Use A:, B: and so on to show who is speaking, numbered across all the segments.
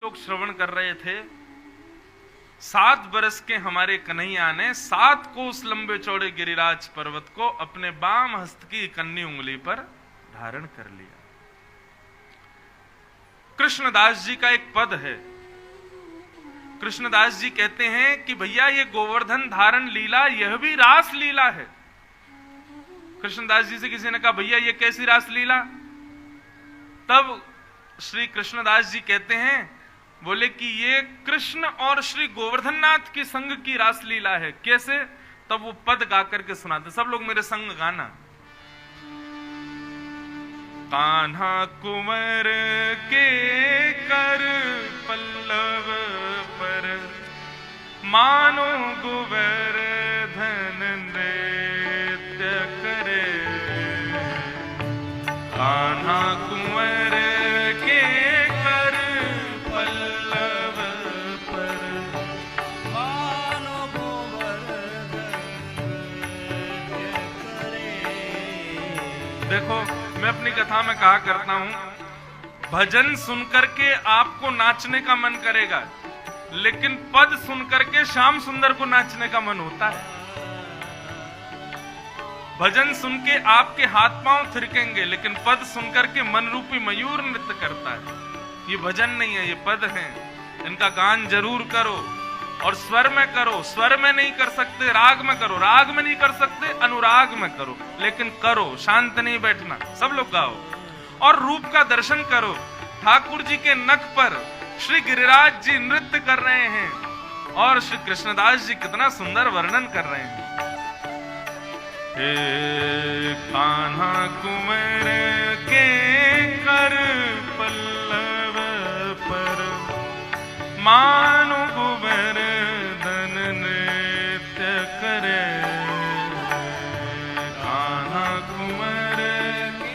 A: लोग श्रवण कर रहे थे। 7 बरस के हमारे कन्हैया ने 7 कोस लंबे चौड़े गिरिराज पर्वत को अपने बाम हस्त की कन्नी उंगली पर धारण कर लिया। कृष्णदास जी का एक पद है। कृष्णदास जी कहते हैं कि भैया ये गोवर्धन धारण लीला यह भी रास लीला है। कृष्णदास जी से किसी ने कहा भैया ये कैसी रास लीला? तब श्री कृष्णदास जी कहते हैं, बोले कि ये कृष्ण और श्री गोवर्धननाथ की संग की रास लीला है। कैसे? तब वो पद गा करके सुनाते। सब लोग मेरे संग गाना। कान्हा कुंवर के कर पल्लव पर मानो गोवर्धन नृत्य करे। कान्हा कुंवर के कर पल्लव पर मानो गोवर्धन नृत्य करे। देखो, मैं अपनी कथा में कहा करता हूं, भजन सुनकर के आपको नाचने का मन करेगा, लेकिन पद सुनकर के श्याम सुंदर को नाचने का मन होता है। भजन सुन के आपके हाथ पांव थिरकेंगे, लेकिन पद सुनकर के मन रूपी मयूर नृत्य करता है। ये भजन नहीं है, ये पद हैं। इनका गान जरूर करो और स्वर में करो। स्वर में नहीं कर सकते, राग में करो। राग में नहीं कर सकते, अनुराग में करो, लेकिन करो। शांत नहीं बैठना, सब लोग गाओ और रूप का दर्शन करो। ठाकुर जी के नख पर श्री गिरिराज जी नृत्य कर रहे हैं और श्री कृष्णदास जी कितना सुंदर वर्णन कर रहे हैं। हे कान्हा कुंवर के कर पल्लव पर मानो गोवर्धन नृत्य करे। कान्हा कुंवर के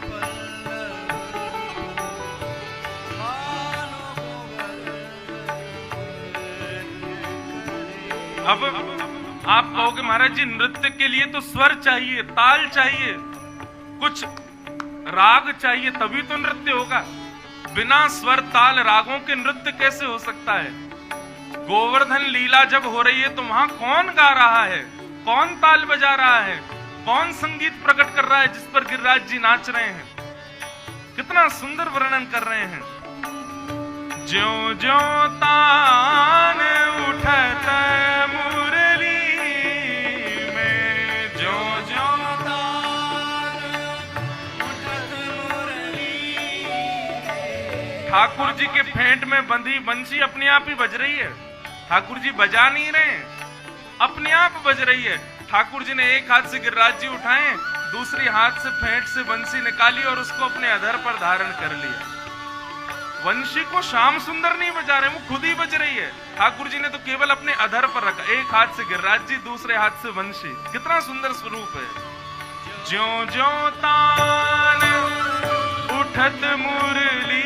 A: कर पल्लव मानो गोवर्धन। अब आप कहोगे महाराज जी नृत्य के लिए तो स्वर चाहिए, ताल चाहिए, कुछ राग चाहिए, तभी तो नृत्य होगा। बिना स्वर ताल रागों के नृत्य कैसे हो सकता है? गोवर्धन लीला जब हो रही है तो वहां कौन गा रहा है, कौन ताल बजा रहा है, कौन संगीत प्रकट कर रहा है जिस पर गिरिराज जी नाच रहे हैं? कितना सुंदर वर्णन कर रहे हैं। ज्यों ज्यों तान उठत मुरली में, ज्यों ज्यों तान उठत मुरली। ठाकुर जी के फेंट में बंधी बंसी अपने आप ही बज रही है। ठाकुर जी बजा नहीं रहे, अपने आप बज रही है। ठाकुर जी ने एक हाथ से गिरिराज जी उठाए, दूसरी हाथ से फेंट से बंसी निकाली और उसको अपने अधर पर धारण कर लिया। वंशी को श्याम सुंदर नहीं बजा रहे, वो खुद ही बज रही है। ठाकुर जी ने तो केवल अपने अधर पर रखा, एक हाथ से गिरिराज जी, दूसरे हाथ से वंशी। कितना सुंदर स्वरूप है। ज्यों ज्यों तान उठत मुरली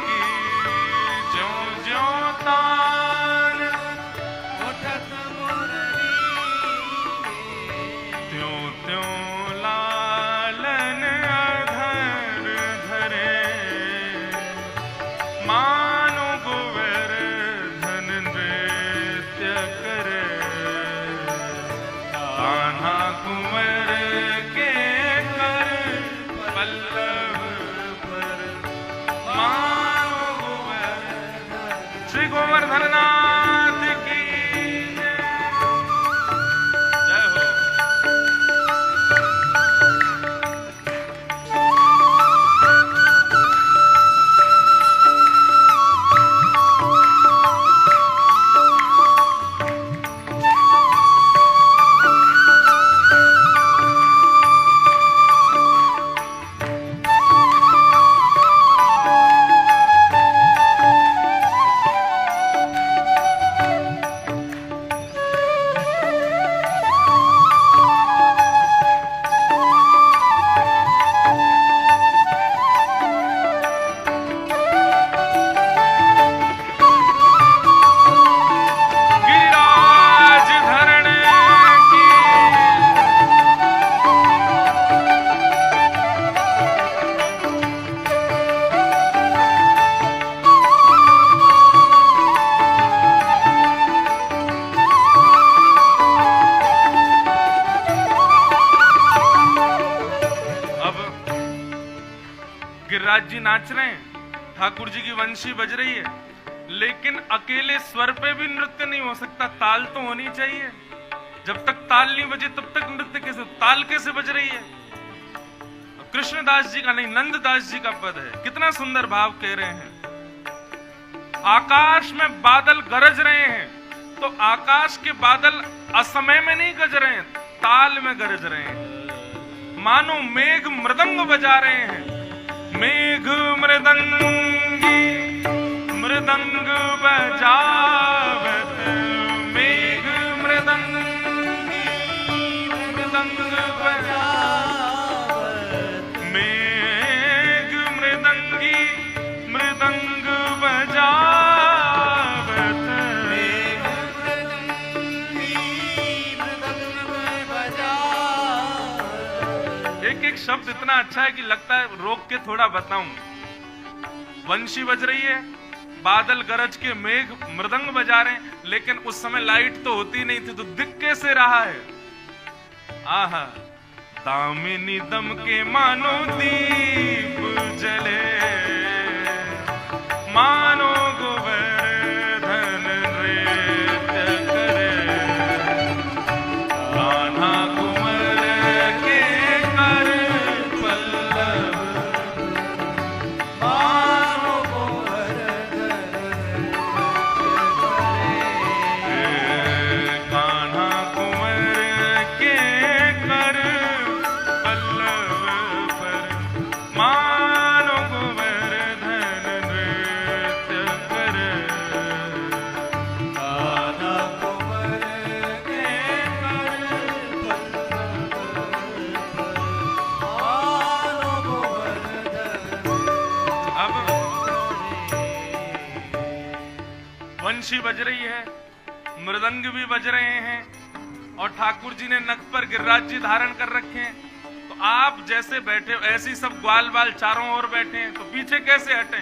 A: की, ज्यों ज्यों तान उठत मुरली की, त्यों त्यों लालन अधर धरे। मानो गोवर्धन नृत्य करे। कान्हा कुंवर के कर पल्लव पर मानो गोवर्धन। श्री गोवर्धननाथ की जय हो। नाच रहे हैं, ठाकुर जी की वंशी बज रही है, लेकिन अकेले स्वर पे भी नृत्य नहीं हो सकता, ताल तो होनी चाहिए। जब तक ताल नहीं बजे तब तक नृत्य कैसे, ताल कैसे बज रही है? कृष्णदास जी का नहीं, नंददास जी का पद है, कितना सुंदर भाव कह रहे हैं। आकाश में बादल गरज रहे हैं, तो आकाश के बादल असमय में नहीं गरज रहे हैं, ताल में गरज रहे हैं। मानो मेघ मृदंग बजा रहे हैं, मेघ मृदंगी मृदंग बजावत, मेघ मृदंगी मृदंग बजावत, मेघ मृदंगी मृदंग बजावत, मेघ मृदंगी मृदंग बजावत। एक एक शब्द इतना अच्छा है कि लगता है रोक के थोड़ा बताऊं। वंशी बज रही है, बादल गरज के मेघ मृदंग बजा रहे हैं, लेकिन उस समय लाइट तो होती नहीं थी, तो दिख कैसे रहा है? आहा, दामिनी दम के मानो दीप जले, मानो गोवर्धन नृत्य करे, कान्हा कुंवर के कर पल्लव, मानो गोवर्धन कान्हा कुंवर के कर पल्लव पर, मानो गोवर्धन नृत्य करे, कान्हा कुंवर के कर पल्लव पर, मानो गोवर्धन। अब वंशी बज रही है, मृदंग भी बज रहे हैं, और ठाकुर जी ने नख पर गिरिराज जी धारण कर रखे हैं। तो आप जैसे बैठे हो ऐसी सब ग्वाल बाल चारों ओर बैठे हैं, तो पीछे कैसे हटे?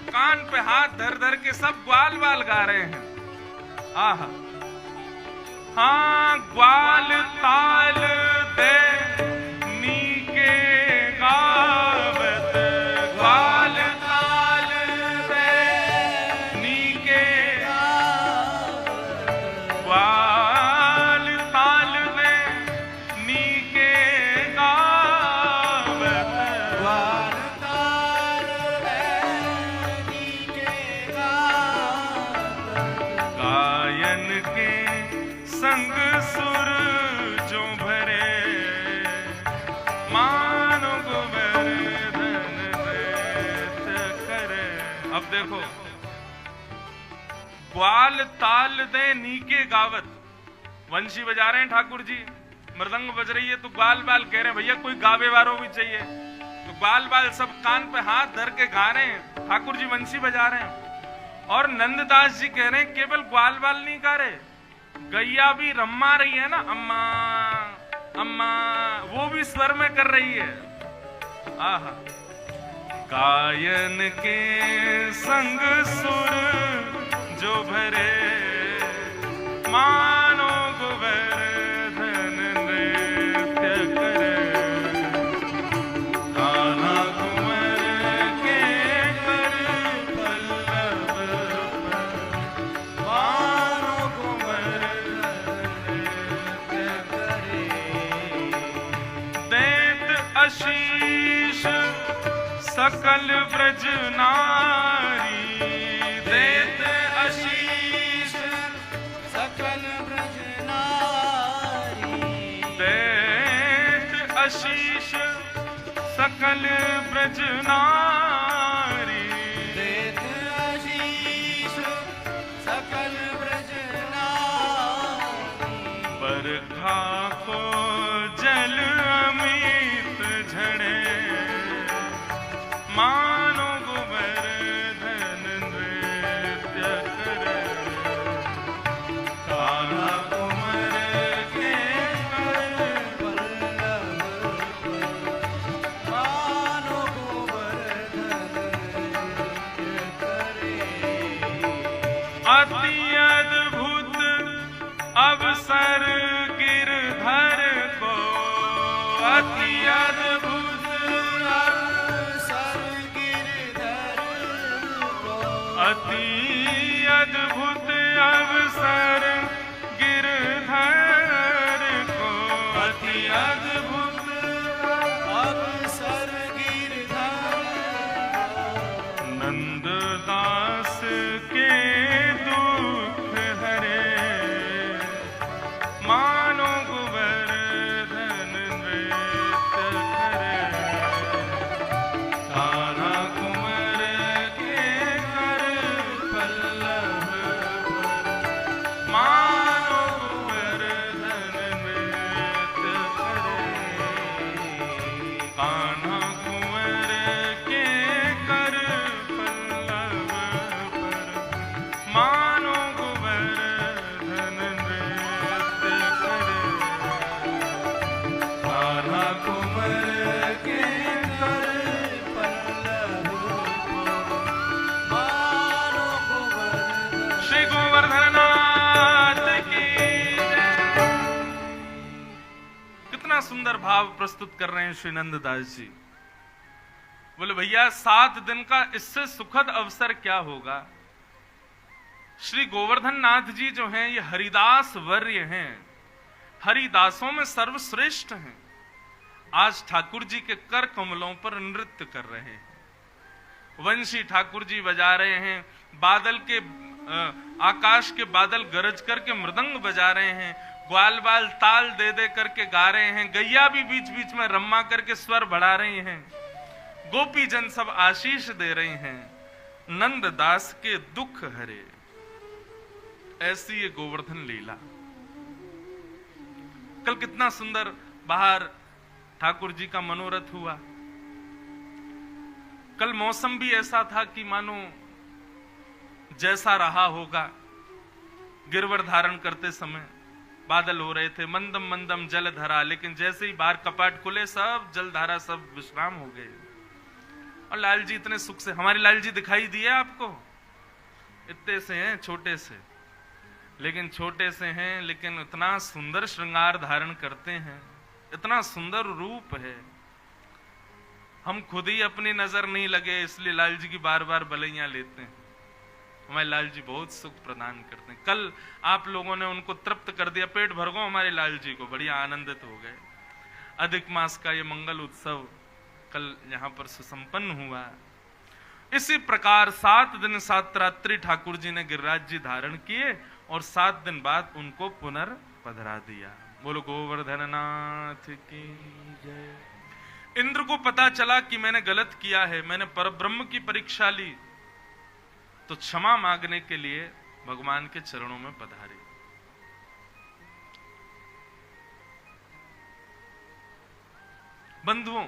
A: कान पे हाथ धर धर के सब ग्वाल बाल गा रहे हैं। आहा, हाँ, ग्वाल ताल दे नीके गावत, ग्वाल ताल दे नीके, ग्वाल ताल दे नीके गावत, ग्वाल ताल दे नीके गावत, गायन के संग सुर जो भरे, मानो गोवर्धन नृत्य करे। अब देखो, ग्वाल ताल दे नीके गावत, वंशी बजा रहे हैं ठाकुर जी, मृदंग बज रही है, तो ग्वाल बाल कह रहे हैं भैया कोई गावे वालों भी चाहिए। तो ग्वाल बाल सब कान पे हाथ धर के गा रहे हैं, ठाकुर जी वंशी बजा रहे हैं, और नंददास जी कह रहे हैं केवल ग्वाल बाल नहीं गा रहे, गैया भी रम्मा रही है ना, अम्मा अम्मा, वो भी स्वर में कर रही है। आहा, गायन के संग सुर जो भरे, मानो गोवर्धन नृत्य करे, कान्हा कुंवर के कर पल्लव पर, मानो गोवर्धन नृत्य करे, देत आशीष सकल ब्रज नारी, देत आशीष सकल ब्रज नारी, देत आशीष सकल ब्रज नारी, देत आशीष सकल ब्रज नारी, बरखा को जल अमित झड़े, मानो गोवर्धन नृत्य करे, कान्हा कुंवर के कर पल्लव पर, मानो गोवर्धन नृत्य करे। अति अद्भुत अवसर गिरधर को, अति अद्भुत अवसर गिरधर अति अद्भुत अवसर गिरधर को,
B: अति अद्भुत अवसर गिरधर
A: नंद दास के दुख हरे, मानो गोवर्धन नृत्य करे, कान्हा कुंवर के कर पल्लव पर, मानो गोवर्धन नृत्य करे, कान्हा कुंवर के कर पल्लव पर, मानो गोवर्धन नृत्य करे, कान्हा कुंवर
B: के कर पल्लव मानो गोवर्धन।
A: श्री गोवर्धन नाथ की जय। कितना सुंदर भाव प्रस्तुत कर रहे हैं श्री नंददास जी। बोले भैया 7 दिन का इससे सुखद अवसर क्या होगा। श्री गोवर्धन नाथ जी जो हैं ये हरिदास वर्य हैं, हरिदासों में सर्वश्रेष्ठ हैं। आज ठाकुर जी के कर कमलों पर नृत्य कर रहे हैं, वंशी ठाकुर जी बजा रहे हैं, बादल के आकाश के बादल गरज करके मृदंग बजा रहे हैं, ग्वाल बाल ताल दे दे करके गा रहे हैं, गैया भी बीच बीच में रम्मा करके स्वर बढ़ा रही हैं, गोपी जन सब आशीष दे रहे हैं, नंद दास के दुख हरे। ऐसी ये गोवर्धन लीला। कल कितना सुंदर बाहर ठाकुर जी का मनोरथ हुआ। कल मौसम भी ऐसा था कि मानो जैसा रहा होगा। गिरवर धारण करते समय बादल हो रहे थे, मंदम मंदम जल धरा, लेकिन जैसे ही बाहर कपाट खुले सब जल धारा सब विश्राम हो गए। और लाल जी इतने सुख से, हमारे लाल जी दिखाई दिए आपको, इतने से हैं, छोटे से, लेकिन छोटे से हैं लेकिन इतना सुंदर श्रृंगार धारण करते हैं, इतना सुंदर रूप है। हम खुद ही अपनी नजर नहीं लगे इसलिए लाल जी की बार बार बलैया लेते हैं। हमारे लाल जी बहुत सुख प्रदान करते हैं। कल आप लोगों ने उनको तृप्त कर दिया, पेट भर गो हमारे लाल जी को, बढ़िया आनंदित हो गए। अधिक मास का ये मंगल उत्सव कल यहाँ पर सुसंपन्न हुआ। इसी प्रकार 7 दिन 7 रात्रि ठाकुर जी ने गिरिराज जी धारण किए और 7 दिन बाद उनको पुनर्पधरा दिया। बोलो गोवर्धन नाथ की जय। इंद्र को पता चला कि मैंने गलत किया है, मैंने परब्रह्म की परीक्षा ली, तो क्षमा मांगने के लिए भगवान के चरणों में पधारे। बंधुओं,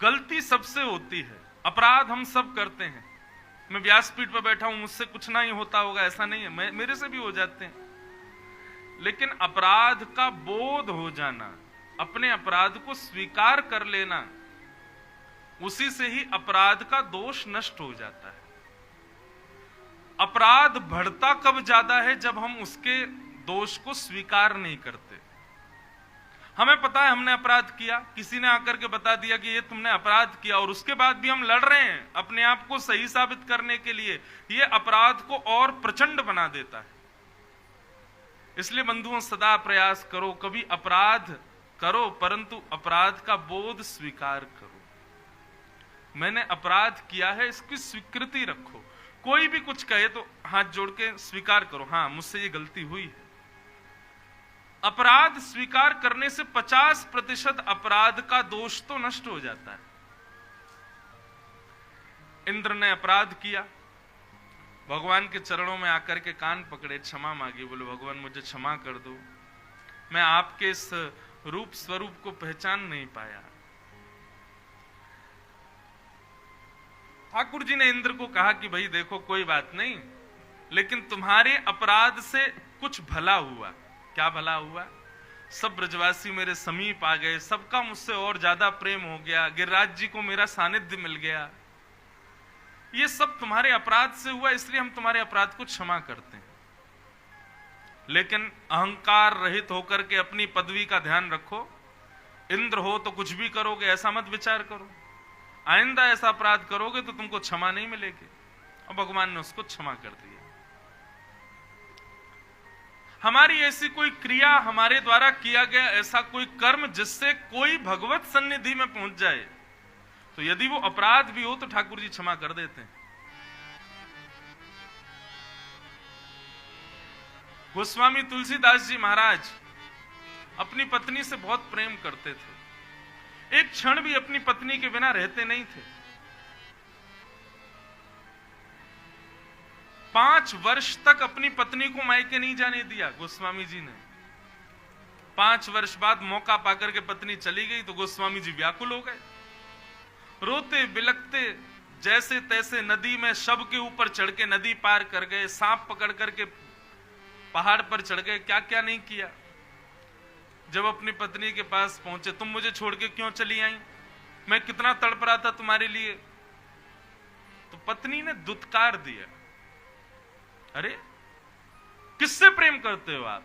A: गलती सबसे होती है, अपराध हम सब करते हैं। मैं व्यासपीठ पर बैठा हूं, मुझसे कुछ नहीं होता होगा ऐसा नहीं है, मेरे से भी हो जाते हैं। लेकिन अपराध का बोध हो जाना, अपने अपराध को स्वीकार कर लेना, उसी से ही अपराध का दोष नष्ट हो जाता है। अपराध बढ़ता कब ज्यादा है, जब हम उसके दोष को स्वीकार नहीं करते। हमें पता है हमने अपराध किया, किसी ने आकर के बता दिया कि ये तुमने अपराध किया, और उसके बाद भी हम लड़ रहे हैं अपने आप को सही साबित करने के लिए, ये अपराध को और प्रचंड बना देता है। इसलिए बंधुओं, सदा प्रयास करो, कभी अपराध करो परंतु अपराध का बोध स्वीकार करो। मैंने अपराध किया है, इसकी स्वीकृति रखो। कोई भी कुछ कहे तो हाथ जोड़ के स्वीकार करो, हाँ मुझसे ये गलती हुई है। अपराध स्वीकार करने से 50% अपराध का दोष तो नष्ट हो जाता है। इंद्र ने अपराध किया, भगवान के चरणों में आकर के कान पकड़े, क्षमा मांगी, बोले भगवान मुझे क्षमा कर दो, मैं आपके इस रूप स्वरूप को पहचान नहीं पाया। ठाकुर जी ने इंद्र को कहा कि भाई देखो कोई बात नहीं, लेकिन तुम्हारे अपराध से कुछ भला हुआ। क्या भला हुआ? सब ब्रजवासी मेरे समीप आ गए, सबका मुझसे और ज्यादा प्रेम हो गया, गिरिराज जी को मेरा सानिध्य मिल गया। ये सब तुम्हारे अपराध से हुआ, इसलिए हम तुम्हारे अपराध को क्षमा करते हैं। लेकिन अहंकार रहित होकर के अपनी पदवी का ध्यान रखो। इंद्र हो तो कुछ भी करोगे ऐसा मत विचार करो। आइंदा ऐसा अपराध करोगे तो तुमको क्षमा नहीं मिलेगी। और भगवान ने उसको क्षमा कर दिया। हमारी ऐसी कोई क्रिया, हमारे द्वारा किया गया ऐसा कोई कर्म जिससे कोई भगवत सन्निधि में पहुंच जाए, तो यदि वो अपराध भी हो तो ठाकुर जी क्षमा कर देते हैं। गोस्वामी तुलसीदास जी महाराज अपनी पत्नी से बहुत प्रेम करते थे, एक क्षण भी अपनी पत्नी के बिना रहते नहीं थे। 5 वर्ष तक अपनी पत्नी को मायके नहीं जाने दिया गोस्वामी जी ने। 5 वर्ष बाद मौका पाकर के पत्नी चली गई तो गोस्वामी जी व्याकुल हो गए, रोते बिलखते जैसे तैसे नदी में शव के ऊपर चढ़ के नदी पार कर गए, सांप पकड़ करके पहाड़ पर चढ़ गए, क्या क्या नहीं किया। जब अपनी पत्नी के पास पहुंचे, तुम मुझे छोड़ के क्यों चली आई, मैं कितना तड़प रहा था तुम्हारे लिए। तो पत्नी ने दुत्कार दिया, अरे किससे प्रेम करते हो आप,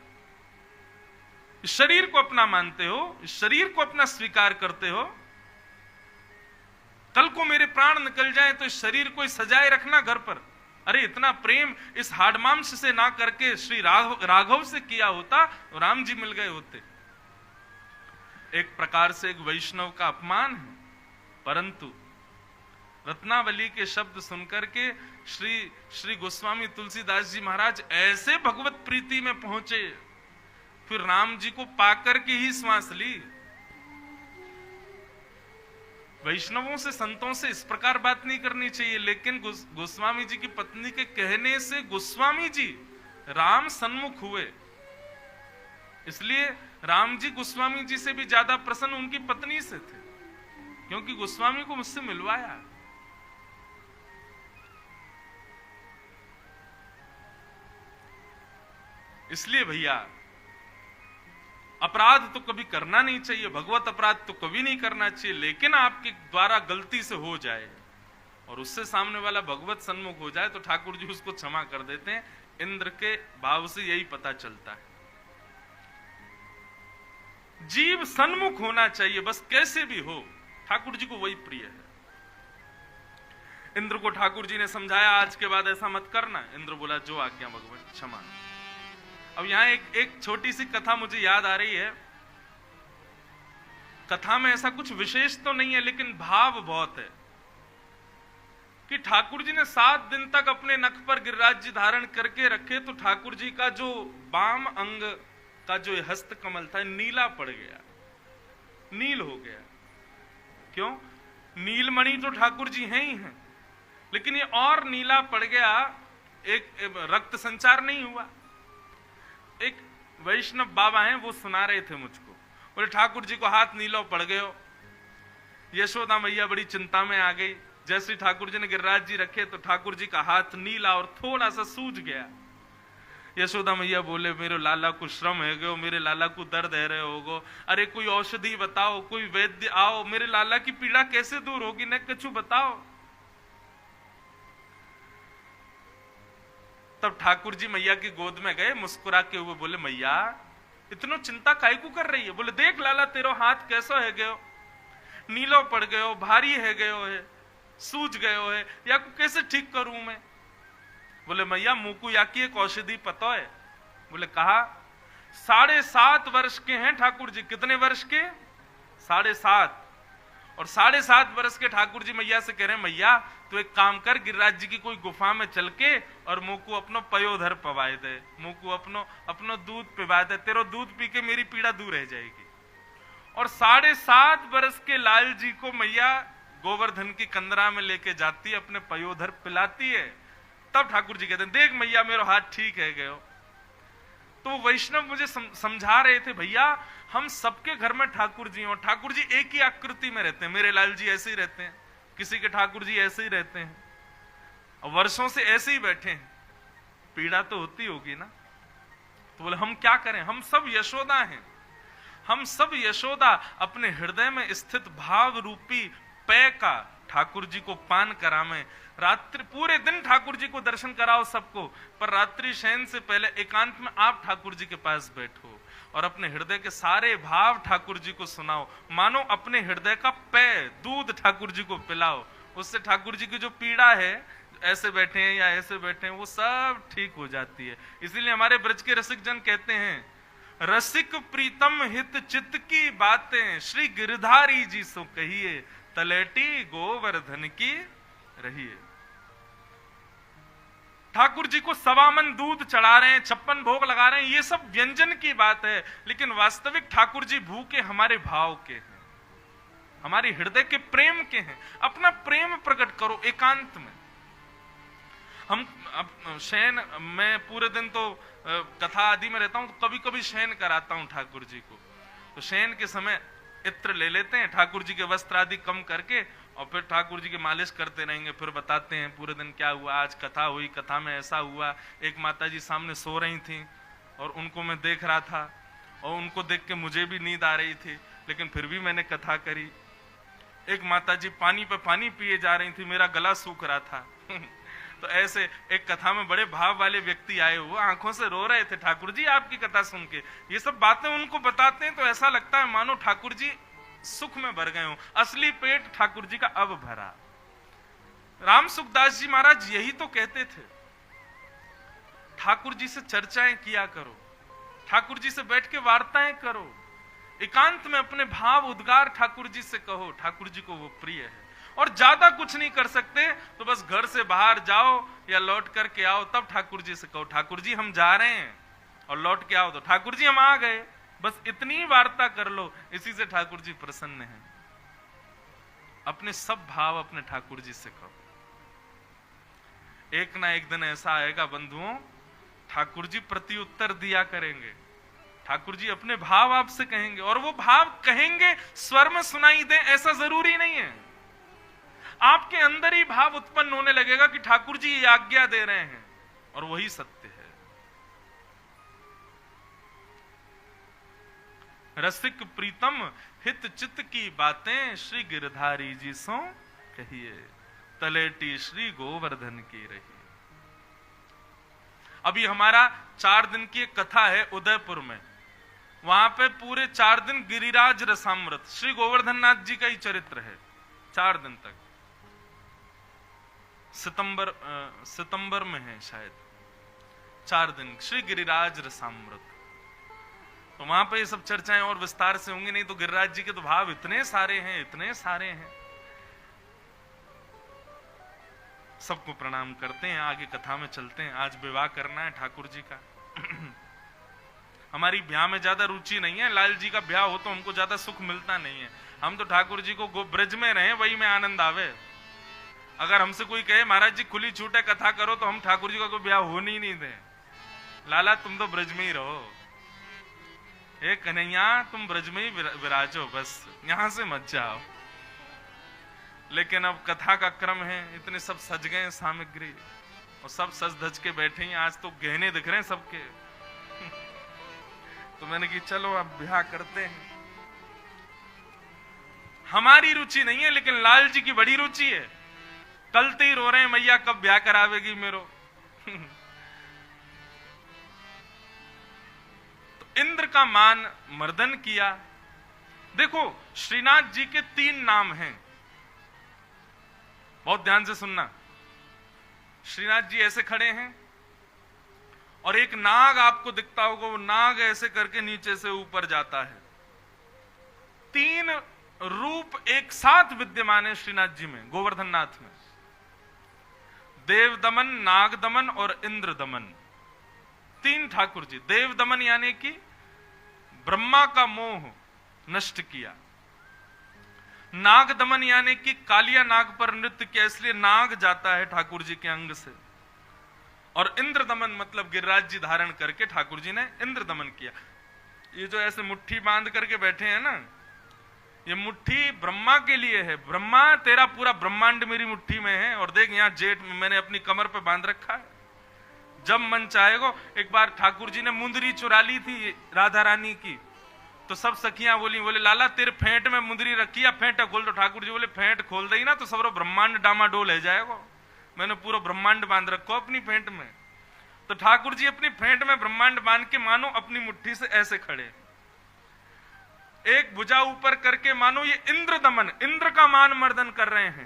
A: इस शरीर को अपना मानते हो, इस शरीर को अपना स्वीकार करते हो, कल को मेरे प्राण निकल जाए तो इस शरीर को सजाए रखना घर पर। अरे इतना प्रेम इस हाडमांस से ना करके श्री राघव से किया होता तो राम जी मिल गए होते। एक प्रकार से एक वैष्णव का अपमान है, परंतु रत्नावली के शब्द सुनकर के श्री गोस्वामी तुलसीदास जी महाराज ऐसे भगवत प्रीति में पहुंचे, फिर राम जी को पाकर के ही श्वास ली। वैष्णवों से, संतों से इस प्रकार बात नहीं करनी चाहिए, लेकिन गोस्वामी जी की पत्नी के कहने से गोस्वामी जी राम सन्मुख हुए। इसलिए राम जी गोस्वामी जी से भी ज्यादा प्रसन्न उनकी पत्नी से थे, क्योंकि गोस्वामी को मुझसे मिलवाया। इसलिए भैया अपराध तो कभी करना नहीं चाहिए, भगवत अपराध तो कभी नहीं करना चाहिए, लेकिन आपके द्वारा गलती से हो जाए और उससे सामने वाला भगवत सन्मुख हो जाए तो ठाकुर जी उसको क्षमा कर देते हैं। इंद्र के भाव से यही पता चलता है। जीव सन्मुख होना चाहिए, बस कैसे भी हो, ठाकुर जी को वही प्रिय है। इंद्र को ठाकुर जी ने समझाया, आज के बाद ऐसा मत करना। इंद्र बोला, जो आज्ञा भगवान, क्षमा। अब यहां एक छोटी सी कथा मुझे याद आ रही है। कथा में ऐसा कुछ विशेष तो नहीं है, लेकिन भाव बहुत है कि ठाकुर जी ने 7 दिन तक अपने नख पर गिरिराज जी धारण करके रखे, तो ठाकुर जी का जो वाम अंग का जो हस्त कमल था नीला पड़ गया, नील हो गया। क्यों? नीलमणि तो ठाकुर जी हैं ही हैं, लेकिन ये और नीला पड़ गया, एक रक्त संचार नहीं हुआ। एक वैष्णव बाबा हैं, वो सुना रहे थे मुझको, बोले ठाकुर जी को हाथ नीलो पड़ गए हो। यशोदा मैया बड़ी चिंता में आ गई। जैसे ठाकुर जी ने गिरिराज जी रखे तो ठाकुर जी का हाथ नीला और थोड़ा सा सूज गया। यशोदा मैया बोले, मेरे लाला को श्रम है गयो, मेरे लाला को दर्द है रहे होगो, अरे कोई औषधि बताओ, कोई वैद्य आओ, मेरे लाला की पीड़ा कैसे दूर होगी, न कुछ बताओ। तब ठाकुर जी मैया की गोद में गए, मुस्कुरा के हुए बोले, मैया इतनो चिंता काहे को कर रही है। बोले, देख लाला तेरो हाथ कैसा है गयो, नीलो पड़ गयो, भारी है गयो है, सूज गयो है, या को कैसे ठीक करूं मैं। बोले, मैया मुकु या की एक औषधि पता है। बोले, कहा 7.5 वर्ष के हैं ठाकुर जी। कितने वर्ष के? 7.5। और 7.5 वर्ष के ठाकुर जी मैया से कह रहे हैं, मैया तो एक काम कर, गिरिराज जी की कोई गुफा में चल के और मुंह को अपनो पयोधर पवाए दे, मुंह को अपनो दूध पिवाए दे, तेरो दूध पी के मेरी पीड़ा दूर रह जाएगी। और 7.5 वर्ष के लाल जी को मैया गोवर्धन की कंदरा में लेके जाती है, अपने पयोधर पिलाती है। तब ठाकुर जी कहते हैं, देख मैया मेरा हाथ ठीक है गयो। तो वैष्णव मुझे समझा रहे थे, भैया हम सबके घर में ठाकुर जी और ठाकुर जी एक ही आकृति में रहते हैं। मेरे लाल जी ऐसे ही रहते हैं, किसी के ठाकुर जी ऐसे ही रहते हैं, और वर्षों से ऐसे ही बैठे हैं, पीड़ा तो होती होगी ना। तो बोले, हम क्या करें, हम सब यशोदा हैं, हम सब यशोदा अपने हृदय में स्थित भाव रूपी पेय का ठाकुर जी को पान करावें। रात्रि पूरे दिन ठाकुर जी को दर्शन कराओ सबको, पर रात्रि शयन से पहले एकांत में आप ठाकुर जी के पास बैठो और अपने हृदय के सारे भाव ठाकुर जी को सुनाओ। मानो अपने हृदय का पेय दूध ठाकुर जी को पिलाओ, उससे ठाकुर जी की जो पीड़ा है, ऐसे बैठे हैं या ऐसे बैठे हैं, वो सब ठीक हो जाती है। इसीलिए हमारे ब्रज के रसिक जन कहते हैं, रसिक प्रीतम हित चित्त की बातें श्री गिरधारी जी सो कहिए, तलेटी गोवर्धन की रहिए। ठाकुर जी को 1.25 मन दूध चढ़ा रहे हैं, 56 भोग लगा रहे हैं, ये सब व्यंजन की बात है, लेकिन वास्तविक ठाकुर जी भूखे हमारे भाव के हैं, हमारे हृदय के प्रेम के हैं। अपना प्रेम प्रकट करो एकांत में। हम अब शयन, मैं पूरे दिन तो कथा आदि में रहता हूं, तो कभी कभी शयन कराता हूं ठाकुर जी को। तो शयन के समय इत्र ले लेते हैं, ठाकुर जी के वस्त्र आदि कम करके, और फिर ठाकुर जी की मालिश करते रहेंगे। फिर बताते हैं पूरे दिन क्या हुआ, आज कथा हुई, कथा में ऐसा हुआ। एक माता जी सामने सो रही थी और उनको मैं देख रहा था, और उनको देख के मुझे भी नींद आ रही थी, लेकिन फिर भी मैंने कथा करी। एक माता जी पानी पे पानी पिए जा रही थी, मेरा गला सूख रहा था। तो ऐसे एक कथा में बड़े भाव वाले व्यक्ति आए, वो आंखों से रो रहे थे ठाकुर जी आपकी कथा सुन के। ये सब बातें उनको बताते हैं तो ऐसा लगता है मानो ठाकुर जी सुख में भर गए हो। असली पेट ठाकुर जी का अब भरा। राम सुखदास जी महाराज यही तो कहते थे, ठाकुर जी से चर्चाएं किया करो, ठाकुर जी से बैठ के वार्ताएं करो, एकांत में अपने भाव उद्गार ठाकुर जी से कहो। ठाकुर जी को वो प्रिय है। और ज्यादा कुछ नहीं कर सकते तो बस घर से बाहर जाओ या लौट करके आओ, तब ठाकुर जी से कहो ठाकुर जी हम जा रहे हैं, और लौट के आओ तो ठाकुर जी हम आ गए। बस इतनी वार्ता कर लो, इसी से ठाकुर जी प्रसन्न हैं। अपने सब भाव अपने ठाकुर जी से कहो। एक ना एक दिन ऐसा आएगा बंधुओं, ठाकुर जी प्रति उत्तर दिया करेंगे। ठाकुर जी अपने भाव आपसे कहेंगे, और वो भाव कहेंगे स्वर में सुनाई दे ऐसा जरूरी नहीं है। आपके अंदर ही भाव उत्पन्न होने लगेगा कि ठाकुर जी ये आज्ञा दे रहे हैं, और वही सत्य है। रसिक प्रीतम हित चित्त की बातें श्री गिरधारी जी सो कहिए, तलेटी श्री गोवर्धन की रही। अभी हमारा 4 दिन की एक कथा है उदयपुर में, वहां पे पूरे 4 दिन गिरिराज रसामृत श्री गोवर्धन नाथ जी का ही चरित्र है। 4 दिन तक, सितंबर में है शायद, 4 दिन श्री गिरिराज रसामृत। तो वहां पे ये सब चर्चाएं और विस्तार से होंगी, नहीं तो गिरिराज जी के तो भाव इतने सारे हैं, इतने सारे हैं। सबको प्रणाम करते हैं, आगे कथा में चलते हैं। आज विवाह करना है ठाकुर जी का। हमारी ब्याह में ज्यादा रुचि नहीं है, लाल जी का ब्याह हो तो हमको ज्यादा सुख मिलता नहीं है। हम तो ठाकुर जी को ब्रज में रहे, वही में आनंद आवे। अगर हमसे कोई कहे महाराज जी खुली छूट है कथा करो, तो हम ठाकुर जी का कोई ब्याह होने ही नहीं दे। लाला तुम तो ब्रज में ही रहो, हे कन्हैया तुम ब्रज में ही विराजो, बस यहां से मत जाओ। लेकिन अब कथा का क्रम है, इतने सब सज गए सामग्री, और सब सज धज के बैठे हैं। आज तो गहने दिख रहे हैं सबके। तो मैंने कि चलो अब ब्याह करते हैं। हमारी रुचि नहीं है, लेकिन लाल जी की बड़ी रुचि है। कलते ही रो रहे हैं, मैया कब ब्याह करावेगी मेरो। तो इंद्र का मान मर्दन किया। देखो श्रीनाथ जी के 3 नाम हैं, बहुत ध्यान से सुनना। श्रीनाथ जी ऐसे खड़े हैं, और एक नाग आपको दिखता होगा, वो नाग ऐसे करके नीचे से ऊपर जाता है। 3 रूप एक साथ विद्यमान है श्रीनाथ जी में, गोवर्धन नाथ में। देव दमन, नाग दमन और इंद्र दमन, 3 ठाकुर जी। देव दमन यानी कि ब्रह्मा का मोह नष्ट किया। नाग दमन यानी कि कालिया नाग पर नृत्य किया, इसलिए नाग जाता है ठाकुर जी के अंग से। और इंद्र दमन मतलब गिरिराज जी धारण करके ठाकुर जी ने इंद्र दमन किया। ये जो ऐसे मुट्ठी बांध करके बैठे हैं ना, ये मुट्ठी ब्रह्मा के लिए है। ब्रह्मा तेरा पूरा ब्रह्मांड मेरी मुट्ठी में है, और देख यहाँ जेठ में मैंने अपनी कमर पे बांध रखा है। जब मन चाहेगा। एक बार ठाकुर जी ने मुंदरी चुरा ली थी राधा रानी की, तो सब सखियां बोले लाला तेरे फेंट में मुंदरी रखी, या फेंट खोल। तो ठाकुर जी बोले फेंट खोल दई ना तो सबरो ब्रह्मांड डामाडोल है जाएगा। मैंने पूरा ब्रह्मांड बांध रखो अपनी फेंट में। तो ठाकुर जी अपनी फेंट में ब्रह्मांड बांध के मानो अपनी मुट्ठी से ऐसे खड़े, एक भुजा ऊपर करके मानो ये इंद्र दमन, इंद्र का मान मर्दन कर रहे हैं।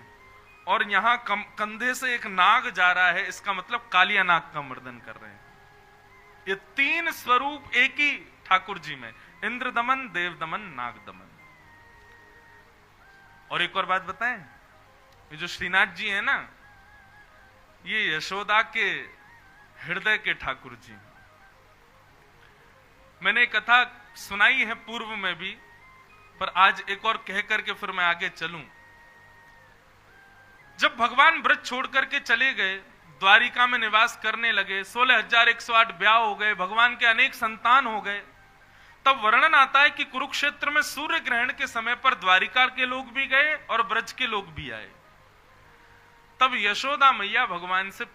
A: और यहां कंधे से एक नाग जा रहा है, इसका मतलब कालिया नाग का मर्दन कर रहे हैं। ये तीन स्वरूप एक ही ठाकुर जी में, इंद्र दमन, देव दमन, नाग दमन। और एक और बात बताएं, ये जो श्रीनाथ जी है ना, ये यशोदा के हृदय के ठाकुर जी। मैंने एक कथा सुनाई है पूर्व में भी, पर आज एक और कह करके फिर मैं आगे चलूं। जब भगवान ब्रज छोड़ करके चले गए, द्वारिका में निवास करने लगे, 16,108 ब्याह हो गए, भगवान के अनेक संतान हो गए, तब वर्णन आता है कि कुरुक्षेत्र में सूर्य ग्रहण के समय पर द्वारिका के लोग भी गए और ब्रज के लोग भी आए। तब यशोदा मैया भगवान से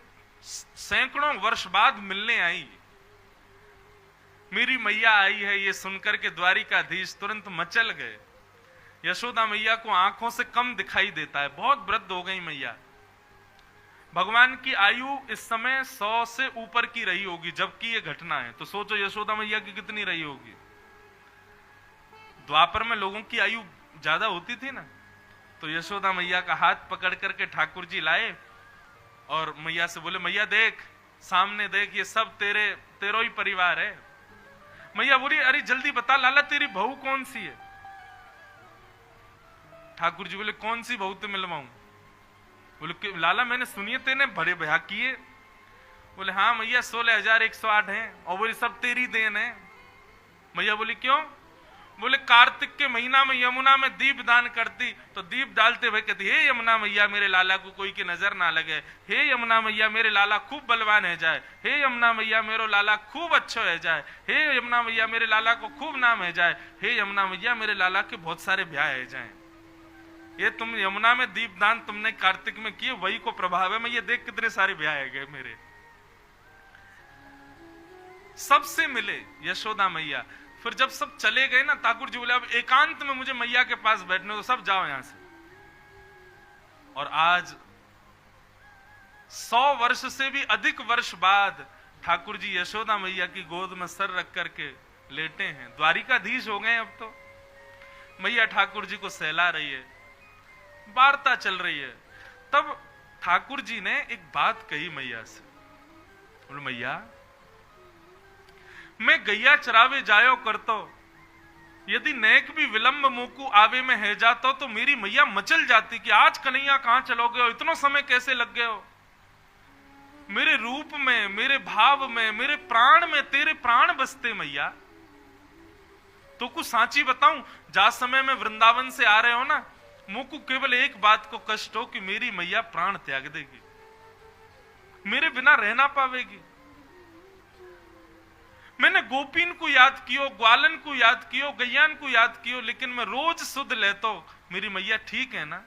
A: सैकड़ों वर्ष बाद मिलने आई। मेरी मैया आई है ये सुनकर के द्वारिकाधीश तुरंत मचल गए। यशोदा मैया को आंखों से कम दिखाई देता है, बहुत वृद्ध हो गई मैया। भगवान की आयु इस समय 100 से ऊपर की रही होगी, जबकि ये घटना है। तो सोचो यशोदा मैया की कितनी रही होगी। द्वापर में लोगों की आयु ज्यादा होती थी ना। तो यशोदा मैया का हाथ पकड़ करके ठाकुर जी लाए और मैया से बोले, मैया देख, सामने देख, ये सब तेरो ही परिवार है। मैया बोली, अरे जल्दी बता लाला, तेरी बहू कौन सी है? ठाकुर जी बोले, कौन सी बहू ते मिलवाऊं? बोले, लाला मैंने सुनिए तेने बड़े ब्याह किए। बोले, हाँ मैया 16,108 हैं, और बोले सब तेरी देन है। मैया बोली, क्यों? बोले, कार्तिक के महीना में यमुना में दीप दान करती, तो दीप डालते हुए कहती, हे यमुना मैया मेरे लाला को कोई की नजर ना लगे, हे यमुना मैया मेरे लाला खूब बलवान है जाए, हे यमुना मैया मेरो लाला खूब अच्छा है जाए, हे यमुना मैया मेरे लाला को खूब नाम है जाए, हे यमुना मैया मेरे लाला के बहुत सारे ब्याह है जाए। ये तुम यमुना में दीप दान तुमने कार्तिक में किए, वही को प्रभाव है। मैं ये देख कितने सारे ब्याह है गए मेरे। सबसे मिले यशोदा मैया। फिर जब सब चले गए ना, ठाकुर जी बोले, अब एकांत में मुझे मैया के पास बैठने दो, सब जाओ यहां से। और आज 100 वर्ष से भी अधिक वर्ष बाद ठाकुर जी यशोदा मैया की गोद में सर रख करके लेटे हैं। द्वारिकाधीश हो गए अब तो। मैया ठाकुर जी को सहला रही है, वार्ता चल रही है। तब ठाकुर जी ने एक बात कही मैया से। बोले, मैया मैं गैया चरावे जायो करतो, यदि नेक भी विलंब मोकू आवे में है जाता तो मेरी मैया मचल जाती कि आज कन्हैया कहां चलोगे हो, इतना समय कैसे लग गए हो। मेरे रूप में, मेरे भाव में, मेरे प्राण में तेरे प्राण बसते मैया। तो कुछ सांची बताऊं, जा समय में वृंदावन से आ रहे हो ना, मोकू केवल एक बात को कष्ट हो कि मेरी मैया प्राण त्याग देगी, मेरे बिना रहना पावेगी। मैंने गोपीन को याद कियो, ग्वालन को याद कियो, गैयान को याद कियो, लेकिन मैं रोज सुध लेता हूं मेरी मैया ठीक है ना।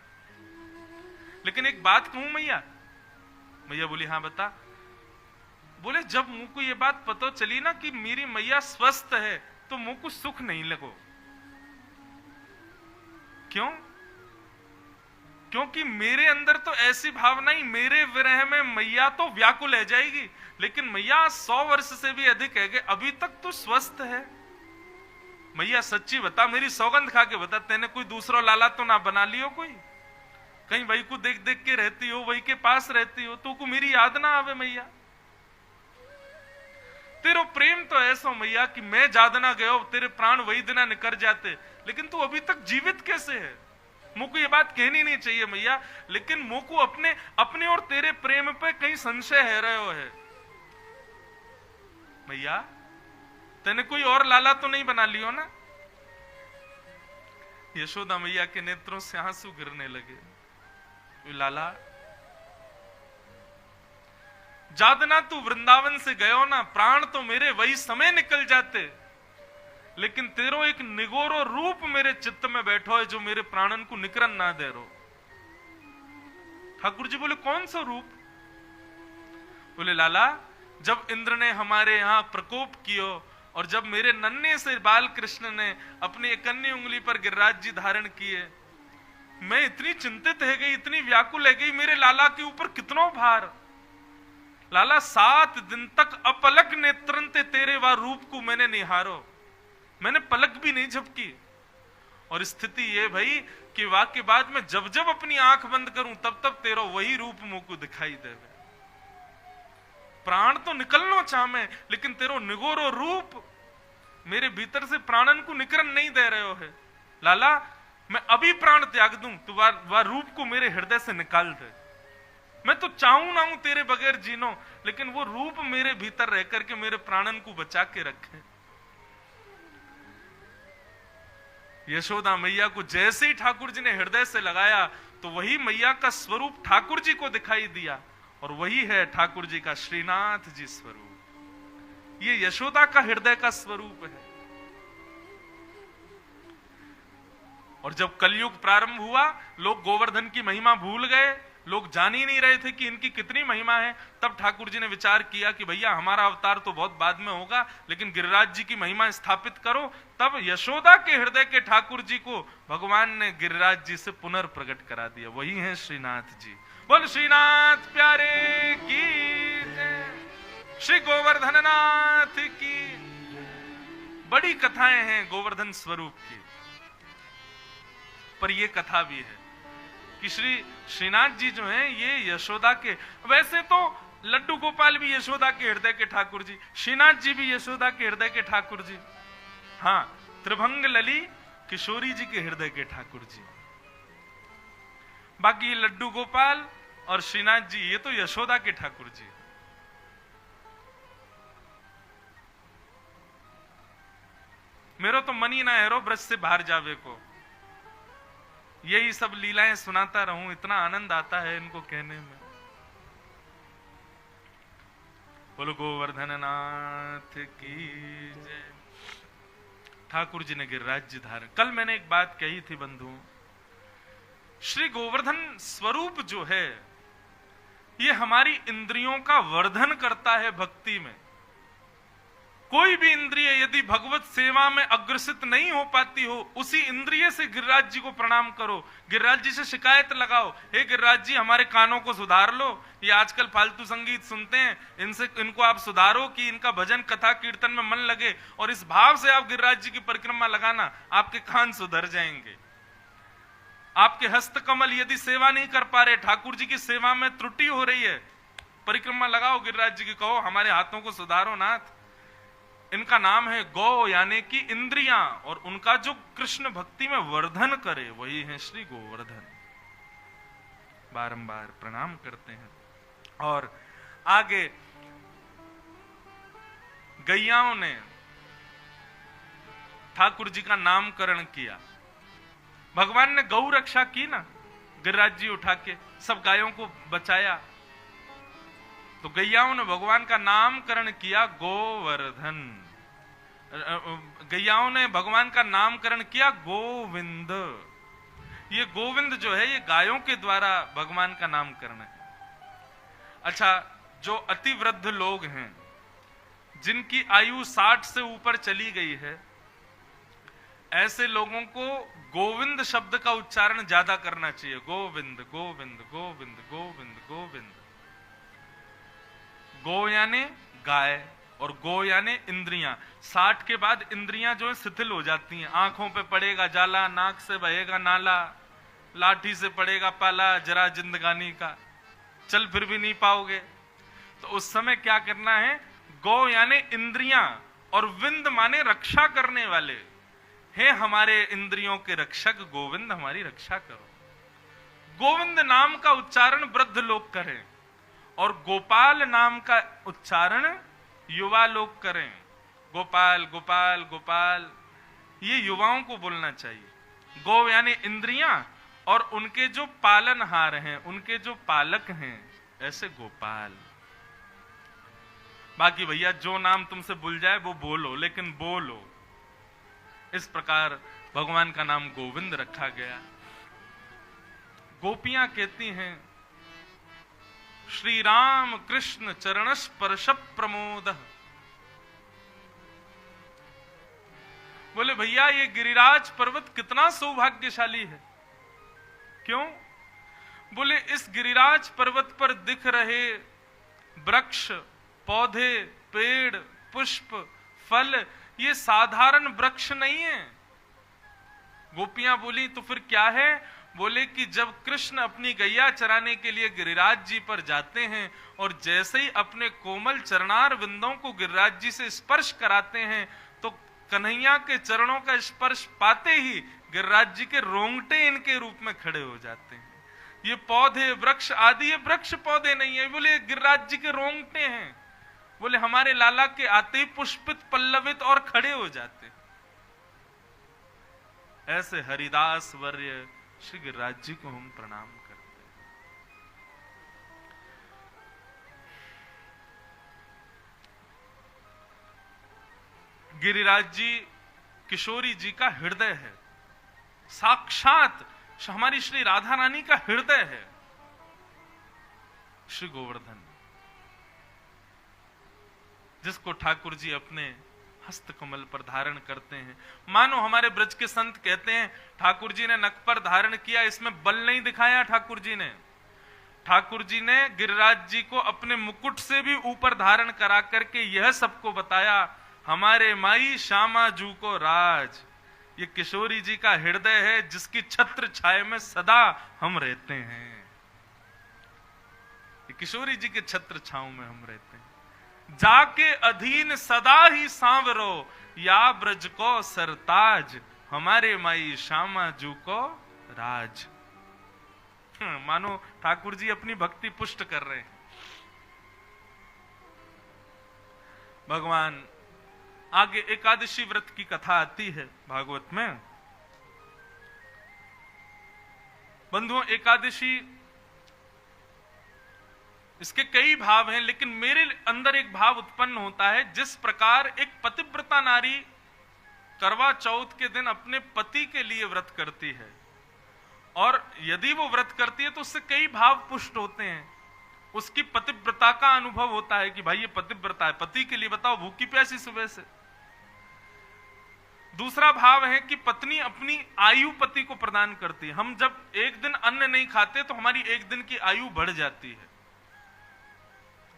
A: लेकिन एक बात कहूं मैया। मैया बोली, हाँ बता। बोले, जब मुंह को ये बात पता चली ना कि मेरी मैया स्वस्थ है, तो मुंह को सुख नहीं लगो। क्यों? क्योंकि मेरे अंदर तो ऐसी भावना ही, मेरे विरह में मैया तो व्याकुल है जाएगी, लेकिन मैया 100 वर्ष से भी अधिक है, अभी तक तो स्वस्थ है। मैया सच्ची बता, मेरी सौगंध खा के बता, तेने कोई दूसरा लाला तो ना बना लियो कोई? कहीं वही को देख देख के रहती हो, वही के पास रहती हो, तो को मेरी याद ना आवे मैया? तेरो प्रेम तो ऐसा मैया कि मैं जादना गयो, तेरे प्राण वही दिना निकर जाते, लेकिन तू अभी तक जीवित कैसे है? मुझको ये बात कहनी नहीं चाहिए मैया, लेकिन मुझको अपने और तेरे प्रेम पे कहीं संशय है रहे है। मैया तेने कोई और लाला तो नहीं बना लियो ना? यशोदा मैया के नेत्रों से आंसू गिरने लगे। लाला जादना तू वृंदावन से गयो ना, प्राण तो मेरे वही समय निकल जाते, लेकिन तेरो एक निगोरो रूप मेरे चित्त में बैठो है जो मेरे प्राणन को निकरन ना दे रो। ठाकुर जी बोले, कौन सा रूप? बोले, लाला जब इंद्र ने हमारे यहां प्रकोप कियो और जब मेरे नन्हे से बाल कृष्ण ने अपनी एक अन्य उंगली पर गिरिराज जी धारण किए, मैं इतनी चिंतित है गई, इतनी व्याकुल है गई, मेरे लाला के ऊपर कितनो भार। लाला 7 दिन तक अपलक नेत्रंते तेरे वा रूप को मैंने निहारो, मैंने पलक भी नहीं झपकी। और स्थिति ये भाई कि वाक्य बाद में जब जब अपनी आंख बंद करूं तब तब तेरा वही रूप मुझको दिखाई देवे। प्राण तो निकलनो चाहे लेकिन तेरो निगोरो रूप मेरे भीतर से प्राणन को निकरन नहीं दे रहे हो है। लाला मैं अभी प्राण त्याग दूं तो वह रूप को मेरे हृदय से निकाल दे। मैं तो चाहूं ना हूं तेरे बगैर जीनो, लेकिन वो रूप मेरे भीतर रह करके मेरे प्राणन को बचा के रखे। यशोदा मैया को जैसे ही ठाकुर जी ने हृदय से लगाया तो वही मैया का स्वरूप ठाकुर जी को दिखाई दिया, और वही है ठाकुर जी का श्रीनाथ जी स्वरूप। ये यशोदा का हृदय का स्वरूप है। और जब कलयुग प्रारंभ हुआ, लोग गोवर्धन की महिमा भूल गए, लोग जान ही नहीं रहे थे कि इनकी कितनी महिमा है। तब ठाकुर जी ने विचार किया कि भैया हमारा अवतार तो बहुत बाद में होगा, लेकिन गिरिराज जी की महिमा स्थापित करो। तब यशोदा के हृदय के ठाकुर जी को भगवान ने गिरिराज जी से पुनर्प्रकट करा दिया। वही है श्रीनाथ जी। बोल श्रीनाथ प्यारे की जय, श्री गोवर्धन नाथ की। बड़ी कथाएं हैं गोवर्धन स्वरूप की, पर यह कथा भी है कि श्रीनाथ जी जो हैं ये यशोदा के, वैसे तो लड्डू गोपाल भी यशोदा के हृदय के ठाकुर जी, श्रीनाथ जी भी यशोदा के हृदय के ठाकुर जी। हाँ, त्रिभंग लली किशोरी जी के हृदय के ठाकुर जी। बाकी लड्डू गोपाल और श्रीनाथ जी ये तो यशोदा के ठाकुर जी। मेरो तो मन ही ना है रो ब्रज से बाहर जावे को, यही सब लीलाएं सुनाता रहूं, इतना आनंद आता है इनको कहने में। बोलो गोवर्धन नाथ की जय। ठाकुर जी ने गिरिराज जी धारण। कल मैंने एक बात कही थी बंधुओं, श्री गोवर्धन स्वरूप जो है ये हमारी इंद्रियों का वर्धन करता है भक्ति में। कोई भी इंद्रिय यदि भगवत सेवा में अग्रसित नहीं हो पाती हो, उसी इंद्रिय से गिरिराज जी को प्रणाम करो, गिरिराज जी से शिकायत लगाओ, हे गिरिराज जी हमारे कानों को सुधार लो, ये आजकल फालतू संगीत सुनते हैं, इनको आप सुधारो कि इनका भजन कथा कीर्तन में मन लगे। और इस भाव से आप गिरिराज जी की परिक्रमा लगाना, आपके कान सुधर जाएंगे। आपके हस्त कमल यदि सेवा नहीं कर पा रहे, ठाकुर जी की सेवा में त्रुटि हो रही है, परिक्रमा लगाओ गिरिराज जी की, कहो हमारे हाथों को सुधारो नाथ। इनका नाम है गौ, यानी कि इंद्रियां, और उनका जो कृष्ण भक्ति में वर्धन करे वही है श्री गोवर्धन। बारंबार प्रणाम करते हैं। और आगे गैयाओं ने ठाकुर जी का नामकरण किया। भगवान ने गौ रक्षा की ना, गिरिराज जी उठा के सब गायों को बचाया, तो गैयाओं ने भगवान का नामकरण किया गोवर्धन। गैयाओं ने भगवान का नामकरण किया गोविंद। ये गोविंद जो है ये गायों के द्वारा भगवान का नामकरण है। अच्छा, जो अति वृद्ध लोग हैं, जिनकी आयु 60 से ऊपर चली गई है, ऐसे लोगों को गोविंद शब्द का उच्चारण ज्यादा करना चाहिए। गोविंद गोविंद गोविंद गोविंद गोविंद। गो यानी गाय और गो यानी इंद्रियां। 60 के बाद इंद्रियां जो है शिथिल हो जाती हैं। आंखों पे पड़ेगा जाला, नाक से बहेगा नाला, लाठी से पड़ेगा पाला, जरा जिंदगानी का, चल फिर भी नहीं पाओगे। तो उस समय क्या करना है, गौ यानी इंद्रियां, और विंद माने रक्षा करने वाले। हे हमारे इंद्रियों के रक्षक गोविंद, हमारी रक्षा करो। गोविंद नाम का उच्चारण वृद्ध लोग करें, और गोपाल नाम का उच्चारण युवा लोग करें। गोपाल गोपाल गोपाल, ये युवाओं को बोलना चाहिए। गौ यानी इंद्रियां, और उनके जो पालनहार हैं, उनके जो पालक हैं, ऐसे गोपाल। बाकी भैया जो नाम तुमसे भूल जाए वो बोलो, लेकिन बोलो। इस प्रकार भगवान का नाम गोविंद रखा गया। गोपियां कहती हैं श्री राम कृष्ण चरण स्पर्श प्रमोद। बोले भैया ये गिरिराज पर्वत कितना सौभाग्यशाली है। क्यों? बोले इस गिरिराज पर्वत पर दिख रहे वृक्ष, पौधे, पेड़, पुष्प, फल, ये साधारण वृक्ष नहीं है। गोपियां बोली तो फिर क्या है? बोले कि जब कृष्ण अपनी गैया चराने के लिए गिरिराज जी पर जाते हैं और जैसे ही अपने कोमल चरणार बिंदों को गिरिराज जी से स्पर्श कराते हैं तो कन्हैया के चरणों का स्पर्श पाते ही गिरिराज जी के रोंगटे इनके रूप में खड़े हो जाते हैं। ये पौधे वृक्ष आदि, ये वृक्ष पौधे नहीं है, बोले गिरिराज जी के रोंगटे हैं। बोले हमारे लाला के आते ही पुष्पित पल्लवित और खड़े हो जाते। ऐसे हरिदास वर्य श्री गिरिराज जी को हम प्रणाम करते हैं। गिरिराज जी किशोरी जी का हृदय है, साक्षात हमारी श्री राधा रानी का हृदय है श्री गोवर्धन, जिसको ठाकुर जी अपने हस्त कमल पर धारण करते हैं। मानो हमारे ब्रज के संत कहते हैं ठाकुर जी ने नख पर धारण किया, इसमें बल नहीं दिखाया ठाकुर जी ने। ठाकुर जी ने गिरिराज जी को अपने मुकुट से भी ऊपर धारण करा करके यह सबको बताया, हमारे माई श्यामा जू को राज। ये किशोरी जी का हृदय है जिसकी छत्र छाया में सदा हम रहते हैं। ये किशोरी जी के छत्र छाव में हम रहते हैं। जाके अधीन सदा ही सांवरो, या ब्रज को सरताज, हमारे माई श्यामा जू को राज। मानो ठाकुर जी अपनी भक्ति पुष्ट कर रहे हैं। भगवान आगे एकादशी व्रत की कथा आती है भागवत में। बंधुओं, एकादशी इसके कई भाव हैं, लेकिन मेरे अंदर एक भाव उत्पन्न होता है, जिस प्रकार एक पतिव्रता नारी करवा चौथ के दिन अपने पति के लिए व्रत करती है और यदि वो व्रत करती है तो उससे कई भाव पुष्ट होते हैं। उसकी पतिव्रता का अनुभव होता है कि भाई ये पतिव्रता है, पति के लिए बताओ भूखी प्यासी सुबह से। दूसरा भाव है कि पत्नी अपनी आयु पति को प्रदान करती है। हम जब एक दिन अन्न नहीं खाते तो हमारी एक दिन की आयु बढ़ जाती है।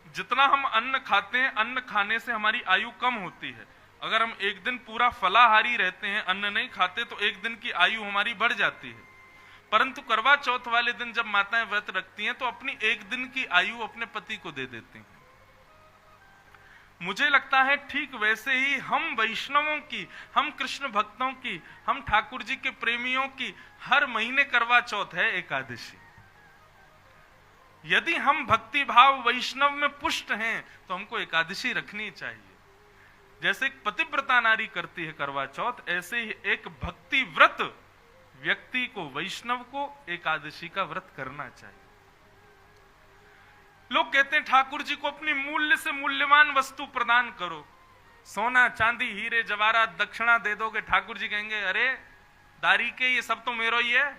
A: जितना हम अन्न खाते हैं, अन्न खाने से हमारी आयु कम होती है। अगर हम एक दिन पूरा फलाहारी रहते हैं, अन्न नहीं खाते, तो एक दिन की आयु हमारी बढ़ जाती है। परंतु करवा चौथ वाले दिन जब माताएं व्रत रखती हैं तो अपनी एक दिन की आयु अपने पति को दे देती हैं। मुझे लगता है ठीक वैसे ही हम वैष्णवों की, हम कृष्ण भक्तों की, हम ठाकुर जी के प्रेमियों की हर महीने करवा चौथ है एकादशी। यदि हम भक्ति भाव वैष्णव में पुष्ट हैं तो हमको एकादशी रखनी चाहिए। जैसे एक पतिव्रता नारी करती है करवा चौथ, ऐसे ही एक भक्ति व्रत व्यक्ति को, वैष्णव को एकादशी का व्रत करना चाहिए। लोग कहते हैं ठाकुर जी को अपनी मूल्य से मूल्यवान वस्तु प्रदान करो, सोना चांदी हीरे जवाहरात दक्षिणा दे दोगे। ठाकुर जी कहेंगे अरे दारी के ये सब तो मेरो ही है,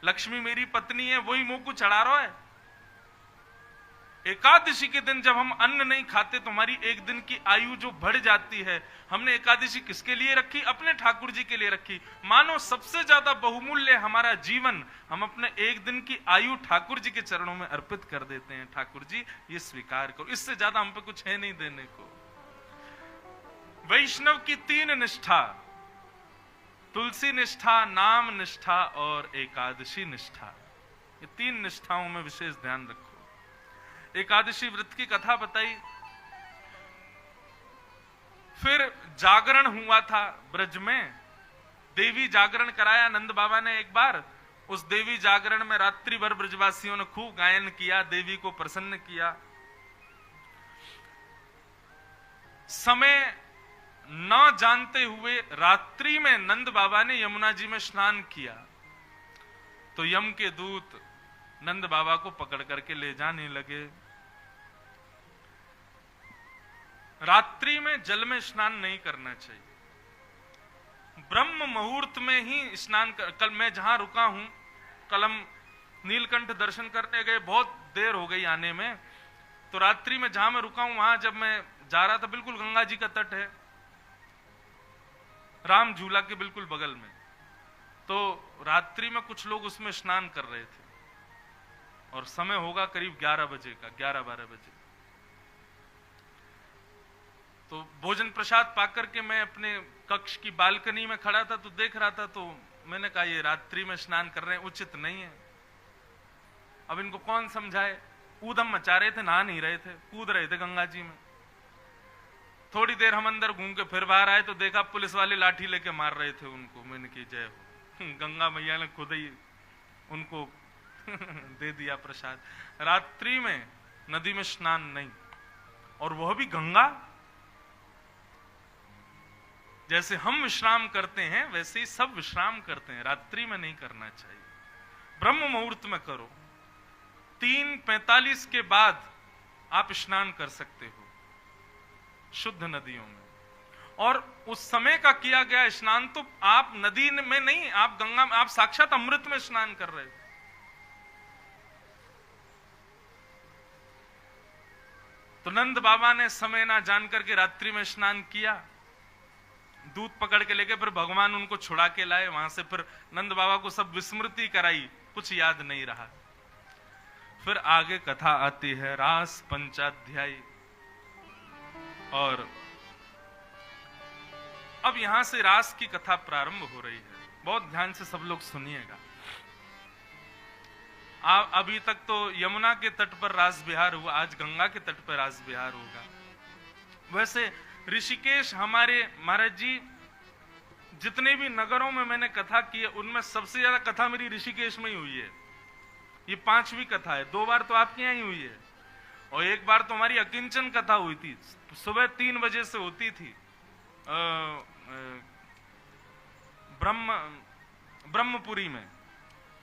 A: लक्ष्मी मेरी पत्नी है, वही मुंह को चढ़ा रहा है। एकादशी के दिन जब हम अन्न नहीं खाते तो हमारी एक दिन की आयु जो बढ़ जाती है। हमने एकादशी किसके लिए रखी? अपने ठाकुर जी के लिए रखी। मानो सबसे ज्यादा बहुमूल्य हमारा जीवन हम अपने एक दिन की आयु ठाकुर जी के चरणों में अर्पित कर देते हैं। ठाकुर जी ये स्वीकार करो, इससे ज्यादा हम पे कुछ है नहीं देने को। वैष्णव की तीन निष्ठा, तुलसी निष्ठा, नाम निष्ठा और एकादशी निष्ठा, ये तीन निष्ठाओं में विशेष ध्यान रखो। एकादशी व्रत की कथा बताई, फिर जागरण हुआ था ब्रज में, देवी जागरण कराया नंद बाबा ने एक बार। उस देवी जागरण में रात्रि भर ब्रजवासियों ने खूब गायन किया, देवी को प्रसन्न किया। समय न जानते हुए रात्रि में नंद बाबा ने यमुना जी में स्नान किया तो यम के दूत नंद बाबा को पकड़ करके ले जाने लगे। रात्रि में जल में स्नान नहीं करना चाहिए, ब्रह्म मुहूर्त में ही स्नान कल मैं जहां रुका हूं, कल हम नीलकंठ दर्शन करने गए, बहुत देर हो गई आने में, तो रात्रि में जहां मैं रुका हूं वहां जब मैं जा रहा था, बिल्कुल गंगा जी का तट है, राम झूला के बिल्कुल बगल में, तो रात्रि में कुछ लोग उसमें स्नान कर रहे थे और समय होगा करीब 11 बजे का, 11-12 बजे। तो भोजन प्रसाद पाकर के मैं अपने कक्ष की बालकनी में खड़ा था, तो देख रहा था, तो मैंने कहा ये रात्रि में स्नान कर रहे हैं, उचित नहीं है। अब इनको कौन समझाए? ऊधम मचा रहे थे, नहा नहीं रहे थे, कूद रहे थे गंगा जी में। थोड़ी देर हम अंदर घूम के फिर बाहर आए तो देखा पुलिस वाले लाठी लेके मार रहे थे उनको। मैंने की जय हो, गंगा मैया ने खुद ही उनको दे दिया प्रसाद। रात्रि में नदी में स्नान नहीं, और वह भी गंगा। जैसे हम विश्राम करते हैं वैसे ही सब विश्राम करते हैं, रात्रि में नहीं करना चाहिए, ब्रह्म मुहूर्त में करो। 3:45 के बाद आप स्नान कर सकते हो शुद्ध नदियों में, और उस समय का किया गया स्नान तो आप नदी में नहीं, आप गंगा में, आप साक्षात अमृत में स्नान कर रहे थे। तो नंद बाबा ने समय ना जान करके रात्रि में स्नान किया, दूध पकड़ के लेके फिर भगवान उनको छुड़ा के लाए वहां से। फिर नंद बाबा को सब विस्मृति कराई, कुछ याद नहीं रहा। फिर आगे कथा आती है रास पंचाध्यायी, और अब यहां से रास की कथा प्रारंभ हो रही है। बहुत ध्यान से सब लोग सुनिएगा। अभी तक तो यमुना के तट पर रास विहार हुआ, आज गंगा के तट पर रास विहार होगा। वैसे ऋषिकेश, हमारे महाराज जी जितने भी नगरों में मैंने कथा की है उनमें सबसे ज्यादा कथा मेरी ऋषिकेश में ही हुई है। ये 5वीं कथा है। 2 बार तो आपके यहाँ ही हुई है, और 1 बार तो हमारी अकिंचन कथा हुई थी, सुबह 3 बजे से होती थी। ब्रह्मपुरी में,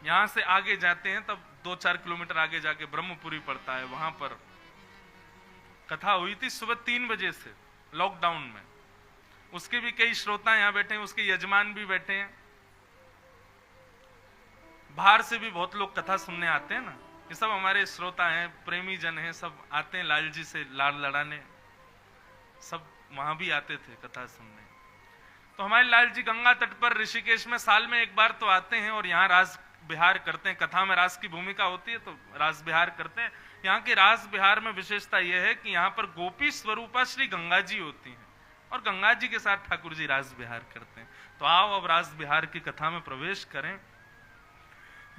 A: यहां से आगे जाते हैं तब 2-4 किलोमीटर आगे जाके ब्रह्मपुरी पड़ता है, वहां पर कथा हुई थी सुबह 3 बजे से, लॉकडाउन में। उसके भी कई श्रोता यहां बैठे हैं, उसके यजमान भी बैठे हैं। बाहर से भी बहुत लोग कथा सुनने आते हैं ना, ये सब हमारे श्रोता हैं, प्रेमी जन हैं, सब आते हैं लाल जी से लाड़ लड़ाने, सब वहां भी आते थे कथा सुनने। तो हमारे लाल जी गंगा तट पर ऋषिकेश में साल में 1 बार तो आते हैं और यहाँ रास बिहार करते हैं। कथा में रास की भूमिका होती है तो रास बिहार करते हैं। यहाँ के रास बिहार में विशेषता यह है कि यहाँ पर गोपी स्वरूपा श्री गंगा जी होती हैं, और गंगा जी के साथ ठाकुर जी रास बिहार करते हैं। तो आओ अब रास बिहार की कथा में प्रवेश करें।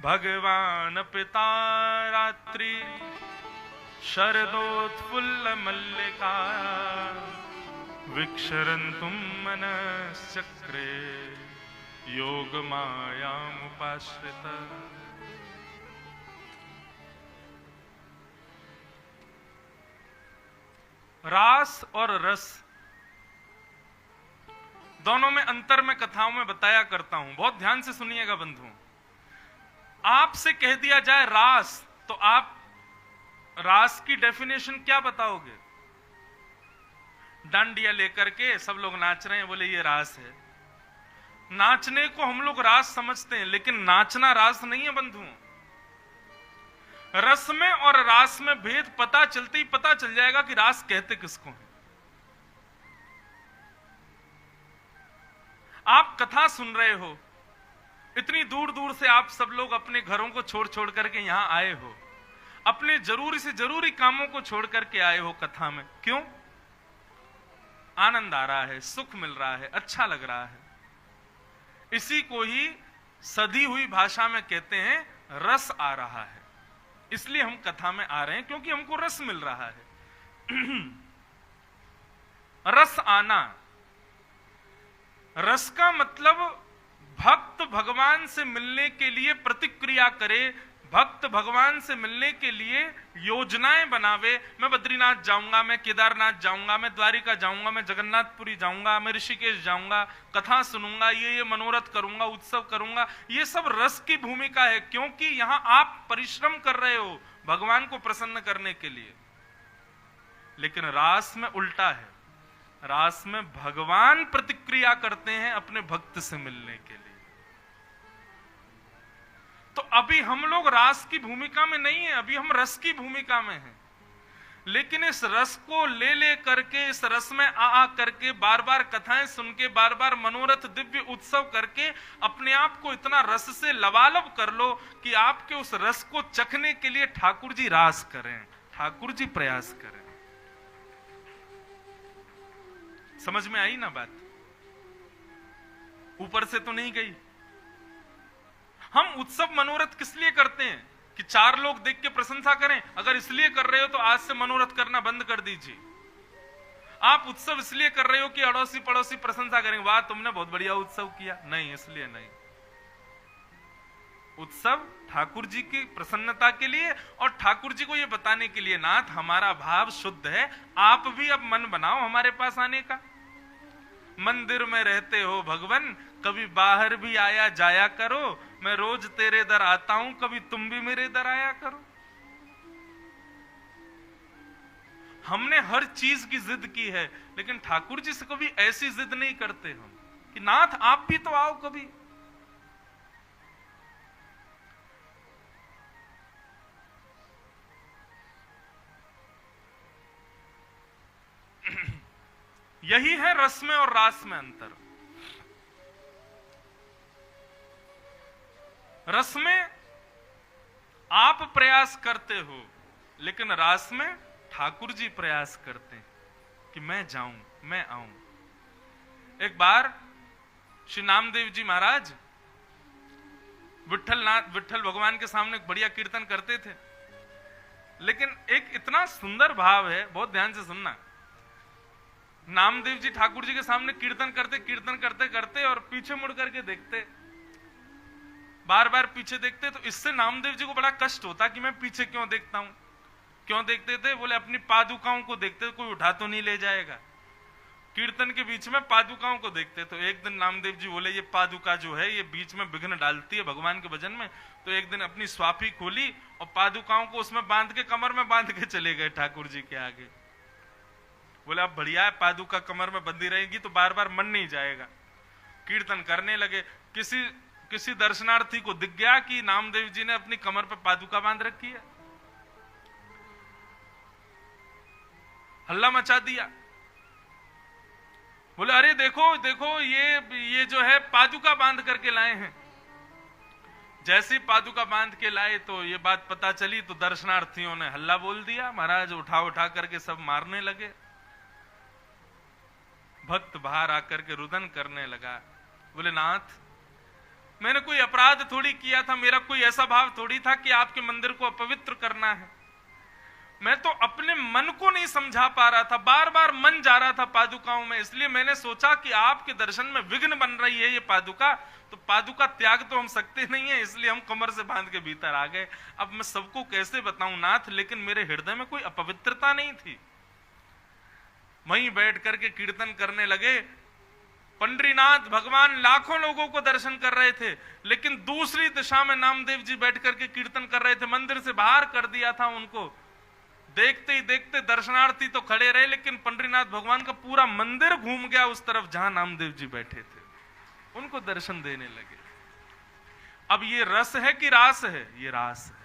A: भगवान पिता रात्रि शरदोत्फुल्ल मल्लिका विक्षरन्तुं मनश्चक्रे योग मायामुपाश्रित। रास और रस दोनों में अंतर मैं कथाओं में बताया करता हूं, बहुत ध्यान से सुनिएगा बंधुओं। आपसे कह दिया जाए रास, तो आप रास की डेफिनेशन क्या बताओगे? डांडिया लेकर के सब लोग नाच रहे हैं, बोले ये रास है। नाचने को हम लोग रास समझते हैं, लेकिन नाचना रास नहीं है बंधुओं। रस में और रास में भेद पता चलते ही पता चल जाएगा कि रास कहते किसको है। आप कथा सुन रहे हो, इतनी दूर दूर से आप सब लोग अपने घरों को छोड़ छोड़ करके यहां आए हो, अपने जरूरी से जरूरी कामों को छोड़ करके आए हो कथा में। क्यों? आनंद आ रहा है, सुख मिल रहा है, अच्छा लग रहा है। इसी को ही सधी हुई भाषा में कहते हैं रस आ रहा है। इसलिए हम कथा में आ रहे हैं, क्योंकि हमको रस मिल रहा है। रस आना, रस का मतलब भक्त भगवान से मिलने के लिए प्रतिक्रिया करे, भक्त भगवान से मिलने के लिए योजनाएं बनावे। मैं बद्रीनाथ जाऊंगा, मैं केदारनाथ जाऊंगा, मैं द्वारिका जाऊंगा, मैं जगन्नाथपुरी जाऊंगा, मैं ऋषिकेश जाऊंगा, कथा सुनूंगा, ये मनोरथ करूंगा, उत्सव करूंगा। ये सब रस की भूमिका है, क्योंकि यहां आप परिश्रम कर रहे हो भगवान को प्रसन्न करने के लिए। लेकिन रास में उल्टा है, रास में भगवान प्रतिक्रिया करते हैं अपने भक्त से मिलने के लिए। तो अभी हम लोग रास की भूमिका में नहीं है, अभी हम रस की भूमिका में हैं। लेकिन इस रस को ले करके, इस रस में आ करके, बार बार कथाएं सुन के, बार बार मनोरथ दिव्य उत्सव करके अपने आप को इतना रस से लबालब कर लो कि आपके उस रस को चखने के लिए ठाकुर जी रास करें, ठाकुर जी प्रयास करें। समझ में आई ना बात? ऊपर से तो नहीं गई। हम उत्सव मनोरथ किस लिए करते हैं? कि 4 लोग देख के प्रशंसा करें। अगर इसलिए कर रहे हो तो आज से मनोरथ करना बंद कर दीजिए। आप उत्सव इसलिए कर रहे हो कि अड़ोसी पड़ोसी प्रशंसा करेंगे, वाह तुमने बहुत बढ़िया उत्सव किया। नहीं, इसलिए नहीं। उत्सव ठाकुर जी की प्रसन्नता के लिए और ठाकुर जी को यह बताने के लिए, नाथ हमारा भाव शुद्ध है, आप भी अब मन बनाओ हमारे पास आने का। मंदिर में रहते हो भगवान, कभी बाहर भी आया जाया करो। मैं रोज तेरे दर आता हूं, कभी तुम भी मेरे दर आया करो। हमने हर चीज की जिद की है, लेकिन ठाकुर जी से कभी ऐसी जिद नहीं करते हम कि नाथ आप भी तो आओ कभी। यही है रस में और रास में अंतर। रस में आप प्रयास करते हो, लेकिन रास में ठाकुर जी प्रयास करते हैं कि मैं जाऊं, मैं आऊं। एक बार श्री नामदेव जी महाराज विठ्ठल भगवान के सामने एक बढ़िया कीर्तन करते थे, लेकिन एक इतना सुंदर भाव है, बहुत ध्यान से सुनना। नामदेव जी ठाकुर जी के सामने कीर्तन करते करते और पीछे मुड़ करके देखते, बार बार पीछे देखते, तो इससे नामदेव जी को बड़ा कष्ट होता कि मैं पीछे क्यों देखता हूं। क्यों देखते थे? बोले अपनी पादुकाओं को देखते, कोई उठा तो नहीं ले जाएगा। कीर्तन के बीच में पादुकाओं को देखते। तो एक दिन नामदेव जी बोले, ये पादुका जो है ये बीच में विघ्न डालती है भगवान के भजन में। तो एक दिन अपनी स्वाफी खोली और पादुकाओं को उसमें बांध के, कमर में बांध के चले गए ठाकुर जी के आगे। बोले अब बढ़िया है, पादुका कमर में बंधी रहेगी तो बार बार मन नहीं जाएगा। कीर्तन करने लगे। किसी दर्शनार्थी को दिख गया कि नामदेव जी ने अपनी कमर पर पादुका बांध रखी है, हल्ला मचा दिया। बोले अरे देखो देखो, ये जो है पादुका बांध करके लाए हैं। जैसे पादुका बांध के लाए तो ये बात पता चली, तो दर्शनार्थियों ने हल्ला बोल दिया, महाराज उठा उठा करके सब मारने लगे। भक्त बाहर आकर के रुदन करने लगा। बोले नाथ, मैंने कोई अपराध थोड़ी किया था, मेरा कोई ऐसा भाव थोड़ी था कि आपके मंदिर को अपवित्र करना है। मैं तो अपने मन को नहीं समझा पा रहा था, बार बार मन जा रहा था पादुकाओं में, इसलिए मैंने सोचा कि आपके दर्शन में विघ्न बन रही है ये पादुका, तो पादुका त्याग तो हम सकते नहीं है, इसलिए हम कमर से बांध के भीतर आ गए। अब मैं सबको कैसे बताऊं नाथ, लेकिन मेरे हृदय में कोई अपवित्रता नहीं थी। वहीं बैठ करके कीर्तन करने लगे। पंडरीनाथ भगवान लाखों लोगों को दर्शन कर रहे थे, लेकिन दूसरी दिशा में नामदेव जी बैठ करके कीर्तन कर रहे थे। मंदिर से बाहर कर दिया था उनको। देखते ही देखते दर्शनार्थी तो खड़े रहे, लेकिन पंडरीनाथ भगवान का पूरा मंदिर घूम गया उस तरफ जहां नामदेव जी बैठे थे, उनको दर्शन देने लगे। अब ये रस है कि रास है? ये रास है।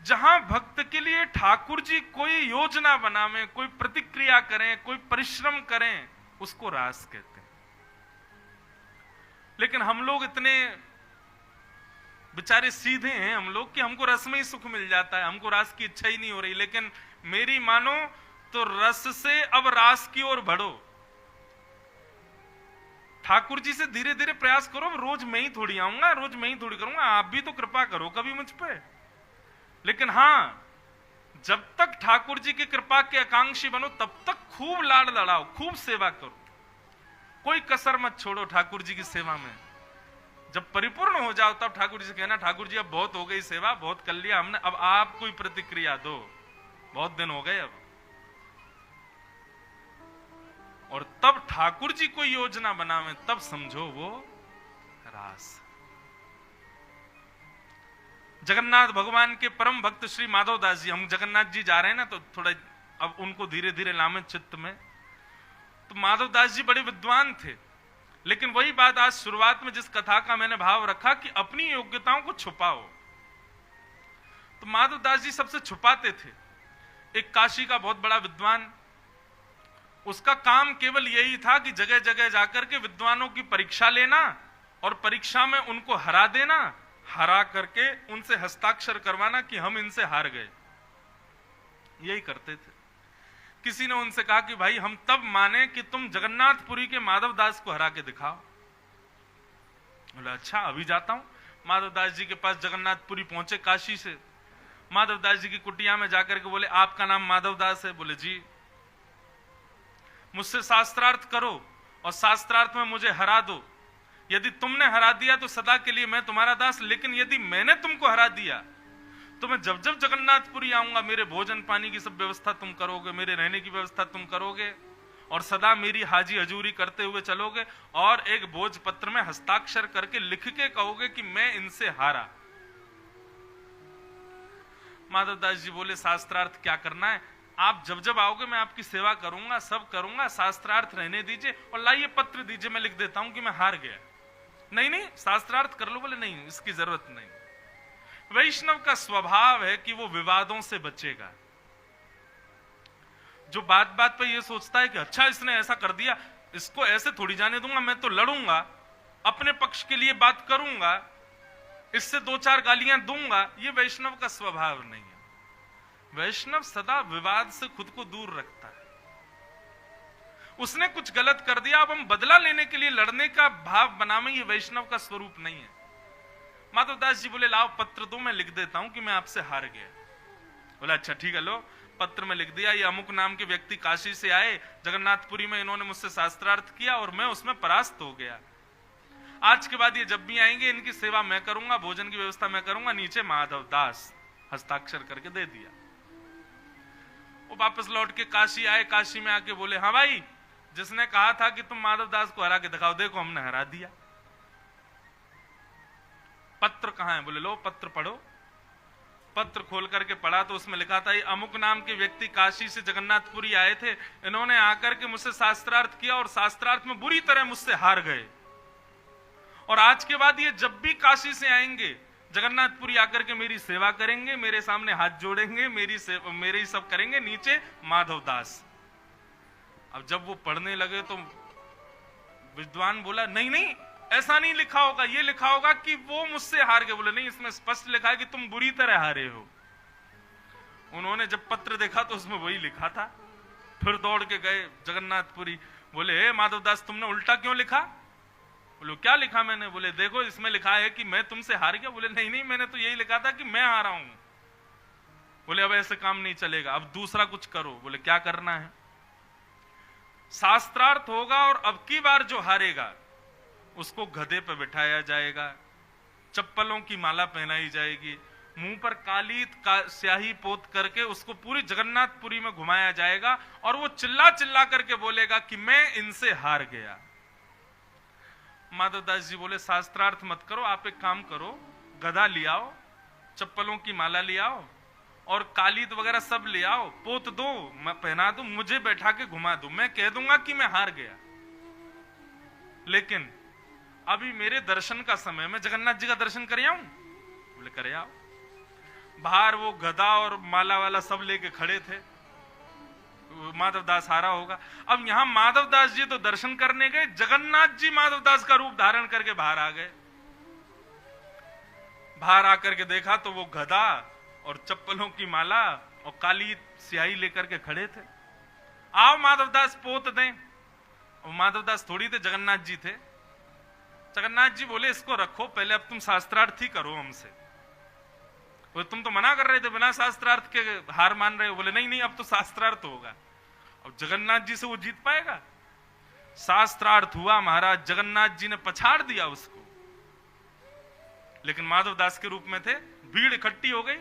A: जहां भक्त के लिए ठाकुर जी कोई योजना बनावे, कोई प्रतिक्रिया करें, कोई परिश्रम करें, उसको रास कहते हैं। लेकिन हम लोग इतने बेचारे सीधे हैं हम लोग कि हमको रस में ही सुख मिल जाता है, हमको रास की इच्छा ही नहीं हो रही। लेकिन मेरी मानो तो रस से अब रास की ओर बढ़ो। ठाकुर जी से धीरे धीरे प्रयास करो। रोज मैं ही थोड़ी आऊंगा, रोज मैं ही थोड़ी करूंगा, आप भी तो कृपा करो कभी मुझ पे। लेकिन हां, जब तक ठाकुर जी की कृपा के आकांक्षी बनो तब तक खूब लाड़ लड़ाओ, खूब सेवा करो, कोई कसर मत छोड़ो ठाकुर जी की सेवा में। जब परिपूर्ण हो जाओ तब ठाकुर जी से कहना, ठाकुर जी अब बहुत हो गई सेवा, बहुत कर लिया हमने, अब आप कोई प्रतिक्रिया दो, बहुत दिन हो गए अब। और तब ठाकुर जी कोई योजना बनावे, तब समझो वो रास। जगन्नाथ भगवान के परम भक्त श्री माधव दास जी, हम जगन्नाथ जी जा रहे हैं ना, तो थोड़ा अब उनको धीरे धीरे लामे चित्त में। तो माधव दास जी बड़े विद्वान थे, लेकिन वही बात आज शुरुआत में जिस कथा का मैंने भाव रखा कि अपनी योग्यताओं को छुपाओ, तो माधव दास जी सबसे छुपाते थे। एक काशी का बहुत बड़ा विद्वान, उसका काम केवल यही था कि जगह जगह जाकर के विद्वानों की परीक्षा लेना और परीक्षा में उनको हरा देना, हरा करके उनसे हस्ताक्षर करवाना कि हम इनसे हार गए। यही करते थे। किसी ने उनसे कहा कि भाई हम तब माने कि तुम जगन्नाथपुरी के माधव दास को हरा के दिखाओ। बोला अच्छा अभी जाता हूं। माधवदास जी के पास जगन्नाथपुरी पहुंचे काशी से। माधवदास जी की कुटिया में जाकर के बोले आपका नाम माधवदास है? बोले जी। मुझसे शास्त्रार्थ करो और शास्त्रार्थ में मुझे हरा दो। यदि तुमने हरा दिया तो सदा के लिए मैं तुम्हारा दास, लेकिन यदि मैंने तुमको हरा दिया तो मैं जब जब जगन्नाथपुरी आऊंगा मेरे भोजन पानी की सब व्यवस्था तुम करोगे, मेरे रहने की व्यवस्था तुम करोगे और सदा मेरी हाजी हजूरी करते हुए चलोगे और एक भोजपत्र में हस्ताक्षर करके लिख के कहोगे कि मैं इनसे हारा। माधवदास जी बोले शास्त्रार्थ क्या करना है, आप जब जब आओगे मैं आपकी सेवा करूंगा, सब करूंगा, शास्त्रार्थ रहने दीजिए और लाइए पत्र दीजिए, मैं लिख देता हूं कि मैं हार गया। नहीं नहीं शास्त्रार्थ कर लो। बोले नहीं इसकी जरूरत नहीं। वैष्णव का स्वभाव है कि वो विवादों से बचेगा। जो बात बात पे ये सोचता है कि अच्छा इसने ऐसा कर दिया, इसको ऐसे थोड़ी जाने दूंगा, मैं तो लड़ूंगा, अपने पक्ष के लिए बात करूंगा, इससे दो चार गालियां दूंगा, ये वैष्णव का स्वभाव नहीं है। वैष्णव सदा विवाद से खुद को दूर रखता है। उसने कुछ गलत कर दिया, अब हम बदला लेने के लिए लड़ने का भाव बनावे, ये वैष्णव का स्वरूप नहीं है। माधवदास जी बोले लाओ पत्र दो, मैं लिख देता हूं कि मैं आपसे हार गया। बोला अच्छा ठीक है, लो पत्र में लिख दिया। ये अमुक नाम के व्यक्ति काशी से आए, जगन्नाथपुरी में इन्होंने मुझसे शास्त्रार्थ किया और मैं उसमें परास्त हो गया। आज के बाद ये जब भी आएंगे इनकी सेवा मैं करूंगा, भोजन की व्यवस्था मैं करूंगा। नीचे माधवदास हस्ताक्षर करके दे दिया। वो वापस लौट के काशी आए। काशी में आके बोले हाँ भाई, जिसने कहा था कि तुम माधवदास को हरा के दिखाओ, देखो हमने हरा दिया। पत्र कहां है? बोले लो पत्र पढ़ो। पत्र खोल करके पढ़ा तो उसमें लिखा था ये अमुक नाम के व्यक्ति काशी से जगन्नाथपुरी आए थे, इन्होंने आकर के मुझसे शास्त्रार्थ किया और शास्त्रार्थ में बुरी तरह मुझसे हार गए और आज के बाद ये जब भी काशी से आएंगे जगन्नाथपुरी आकर के मेरी सेवा करेंगे, मेरे सामने हाथ जोड़ेंगे, मेरे ही सब करेंगे। नीचे माधवदास। अब जब वो पढ़ने लगे तो विद्वान बोला नहीं नहीं ऐसा नहीं लिखा होगा, ये लिखा होगा कि वो मुझसे हार गए। बोले नहीं इसमें स्पष्ट लिखा है कि तुम बुरी तरह हारे हो। उन्होंने जब पत्र देखा तो उसमें वही लिखा था। फिर दौड़ के गए जगन्नाथपुरी। बोले हे माधवदास तुमने उल्टा क्यों लिखा? बोले क्या लिखा मैंने? बोले देखो इसमें लिखा है कि मैं तुमसे हार गया। बोले नहीं नहीं मैंने तो यही लिखा था कि मैं हारा हूं। बोले अब ऐसे काम नहीं चलेगा, अब दूसरा कुछ करो। बोले क्या करना है? शास्त्रार्थ होगा और अब की बार जो हारेगा उसको गधे पे बिठाया जाएगा, चप्पलों की माला पहनाई जाएगी, मुंह पर काली स्याही पोत करके उसको पूरी जगन्नाथपुरी में घुमाया जाएगा और वो चिल्ला चिल्ला करके बोलेगा कि मैं इनसे हार गया। माधवदास जी बोले शास्त्रार्थ मत करो, आप एक काम करो, गधा ले आओ, चप्पलों की माला ले आओ और कालीद वगैरह सब ले आओ, पोत दो, मैं पहना दूं, मुझे बैठा के घुमा दो, मैं कह दूंगा कि मैं हार गया। लेकिन अभी मेरे दर्शन का समय, मैं जगन्नाथ जी का दर्शन कर आऊं? बोले करे आओ। बाहर वो गधा और माला वाला सब लेके खड़े थे। माधवदास हारा होगा। अब यहां माधवदास जी तो दर्शन करने गए, जगन्नाथ जी माधवदास का रूप धारण करके बाहर आ गए। बाहर आकर के देखा तो वो गधा और चप्पलों की माला और काली स्याही लेकर के खड़े थे। आओ माधवदास पोत दें। और माधवदास थोड़ी थे, जगन्नाथ जी थे। जगन्नाथ जी बोले इसको रखो, पहले अब तुम शास्त्रार्थ ही करो हमसे। वो तुम तो मना कर रहे थे, बिना शास्त्रार्थ के हार मान रहे हो। बोले नहीं नहीं अब तो शास्त्रार्थ होगा। अब जगन्नाथ जी से वो जीत पाएगा? शास्त्रार्थ हुआ महाराज, जगन्नाथ जी ने पछाड़ दिया उसको। लेकिन माधवदास के रूप में थे, भीड़ इकट्ठी हो गई।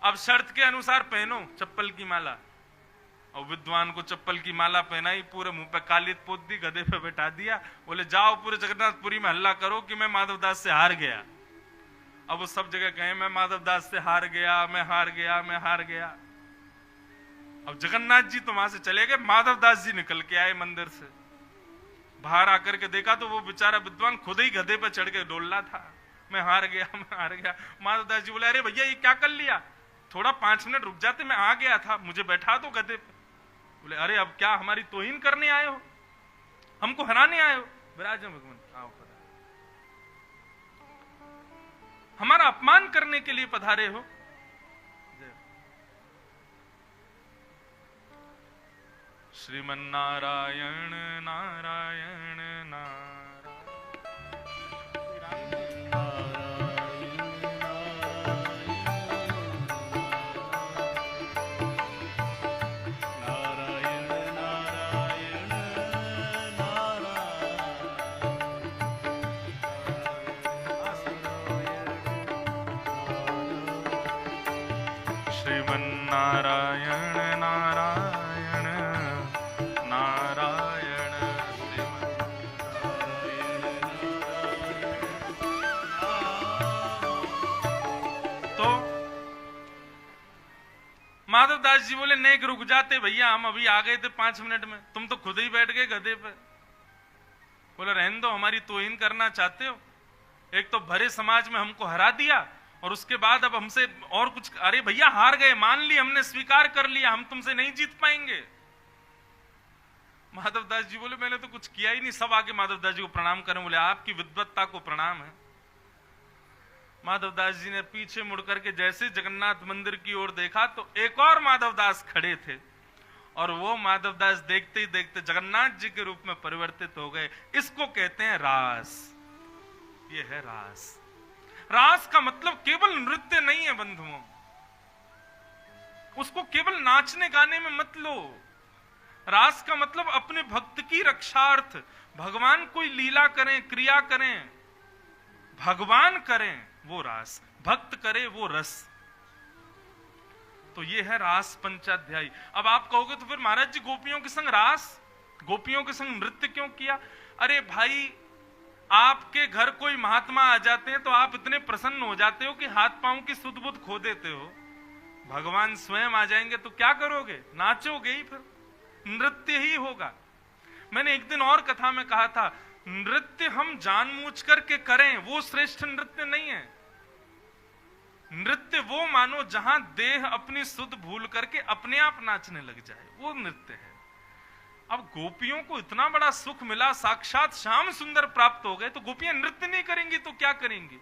A: अब शर्त के अनुसार पहनो चप्पल की माला। और विद्वान को चप्पल की माला पहनाई, पूरे मुंह पे कालीद पोत दी, गधे पे बैठा दिया। बोले जाओ पूरे जगन्नाथपुरी में हल्ला करो कि मैं माधवदास से हार गया। अब वो सब जगह कहे मैं माधवदास से हार गया, मैं हार गया, मैं हार गया। अब जगन्नाथ जी तो वहां से चले गए, माधवदास जी निकल के आए मंदिर से। बाहर आकर के देखा तो वो बेचारा विद्वान खुद ही गधे पे चढ़ के डोल रहा था, मैं हार गया, मैं हार गया। माधवदास जी बोले अरे भैया ये क्या कर लिया, थोड़ा 5 मिनट रुक जाते, मैं आ गया था, मुझे बैठा दो गधे पे। बोले अरे अब क्या हमारी तोहीन करने आए हो, हमको हराने आए हो? विराज भगवान आओ, हमारा अपमान करने के लिए पधारे हो? श्रीमन्नारायण नारायण नारायण। श्रीमन्नारायण नारायण नारायण तो माधवदास जी बोले नेक रुक जाते भैया, हम अभी आ गए थे 5 मिनट में, तुम तो खुद ही बैठ गए गधे पे। बोले रहने दो, हमारी तोहीन करना चाहते हो? एक तो भरे समाज में हमको हरा दिया और उसके बाद अब हमसे और कुछ। अरे भैया हार गए, मान ली हमने, स्वीकार कर लिया, हम तुमसे नहीं जीत पाएंगे। माधवदास जी बोले मैंने तो कुछ किया ही नहीं। सब आके माधवदास जी को प्रणाम करें। बोले आपकी विद्वत्ता को प्रणाम है। माधवदास जी ने पीछे मुड़ करके जैसे जगन्नाथ मंदिर की ओर देखा तो एक और माधवदास खड़े थे और वो माधवदास देखते ही देखते जगन्नाथ जी के रूप में परिवर्तित हो गए। इसको कहते हैं रास। ये है रास। रास का मतलब केवल नृत्य नहीं है बंधुओं, उसको केवल नाचने गाने में मत लो। रास का मतलब अपने भक्त की रक्षार्थ भगवान कोई लीला करें, क्रिया करें, भगवान करें वो रास, भक्त करे वो रस। तो ये है रास पंचाध्यायी। अब आप कहोगे तो फिर महाराज जी गोपियों के संग रास, गोपियों के संग नृत्य क्यों किया? अरे भाई आपके घर कोई महात्मा आ जाते हैं तो आप इतने प्रसन्न हो जाते हो कि हाथ पांव की सुध बुध खो देते हो। भगवान स्वयं आ जाएंगे तो क्या करोगे? नाचोगे ही, फिर नृत्य ही होगा। मैंने एक दिन और कथा में कहा था, नृत्य हम जानबूझ करके करें वो श्रेष्ठ नृत्य नहीं है। नृत्य वो मानो जहां देह अपनी सुध भूल करके अपने आप नाचने लग जाए, वो नृत्य है। अब गोपियों को इतना बड़ा सुख मिला, साक्षात श्याम सुंदर प्राप्त हो गए, तो गोपियां नृत्य नहीं करेंगी तो क्या करेंगी?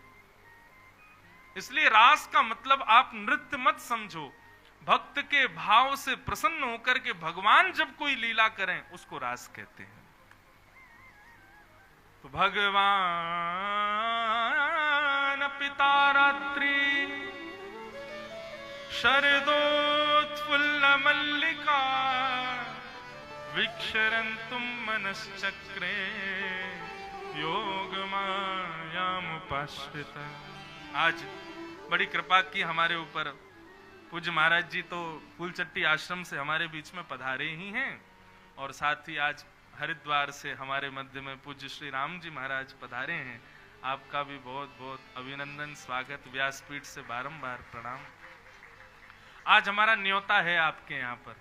A: इसलिए रास का मतलब आप नृत्य मत समझो। भक्त के भाव से प्रसन्न होकर के भगवान जब कोई लीला करें उसको रास कहते हैं। तो भगवान पिता रात्रि शरदोत्फुल्ल मल्लिका विक्षरन्तुम मनश्चक्रे योग मायामुपाश्रित। आज बड़ी कृपा की हमारे ऊपर। पूज्य महाराज जी तो फूलचट्टी आश्रम से हमारे बीच में पधारे ही हैं और साथ ही आज हरिद्वार से हमारे मध्य में पूज्य श्री राम जी महाराज पधारे हैं। आपका भी बहुत बहुत अभिनंदन, स्वागत, व्यासपीठ से बारंबार प्रणाम। आज हमारा न्योता है आपके यहाँ पर,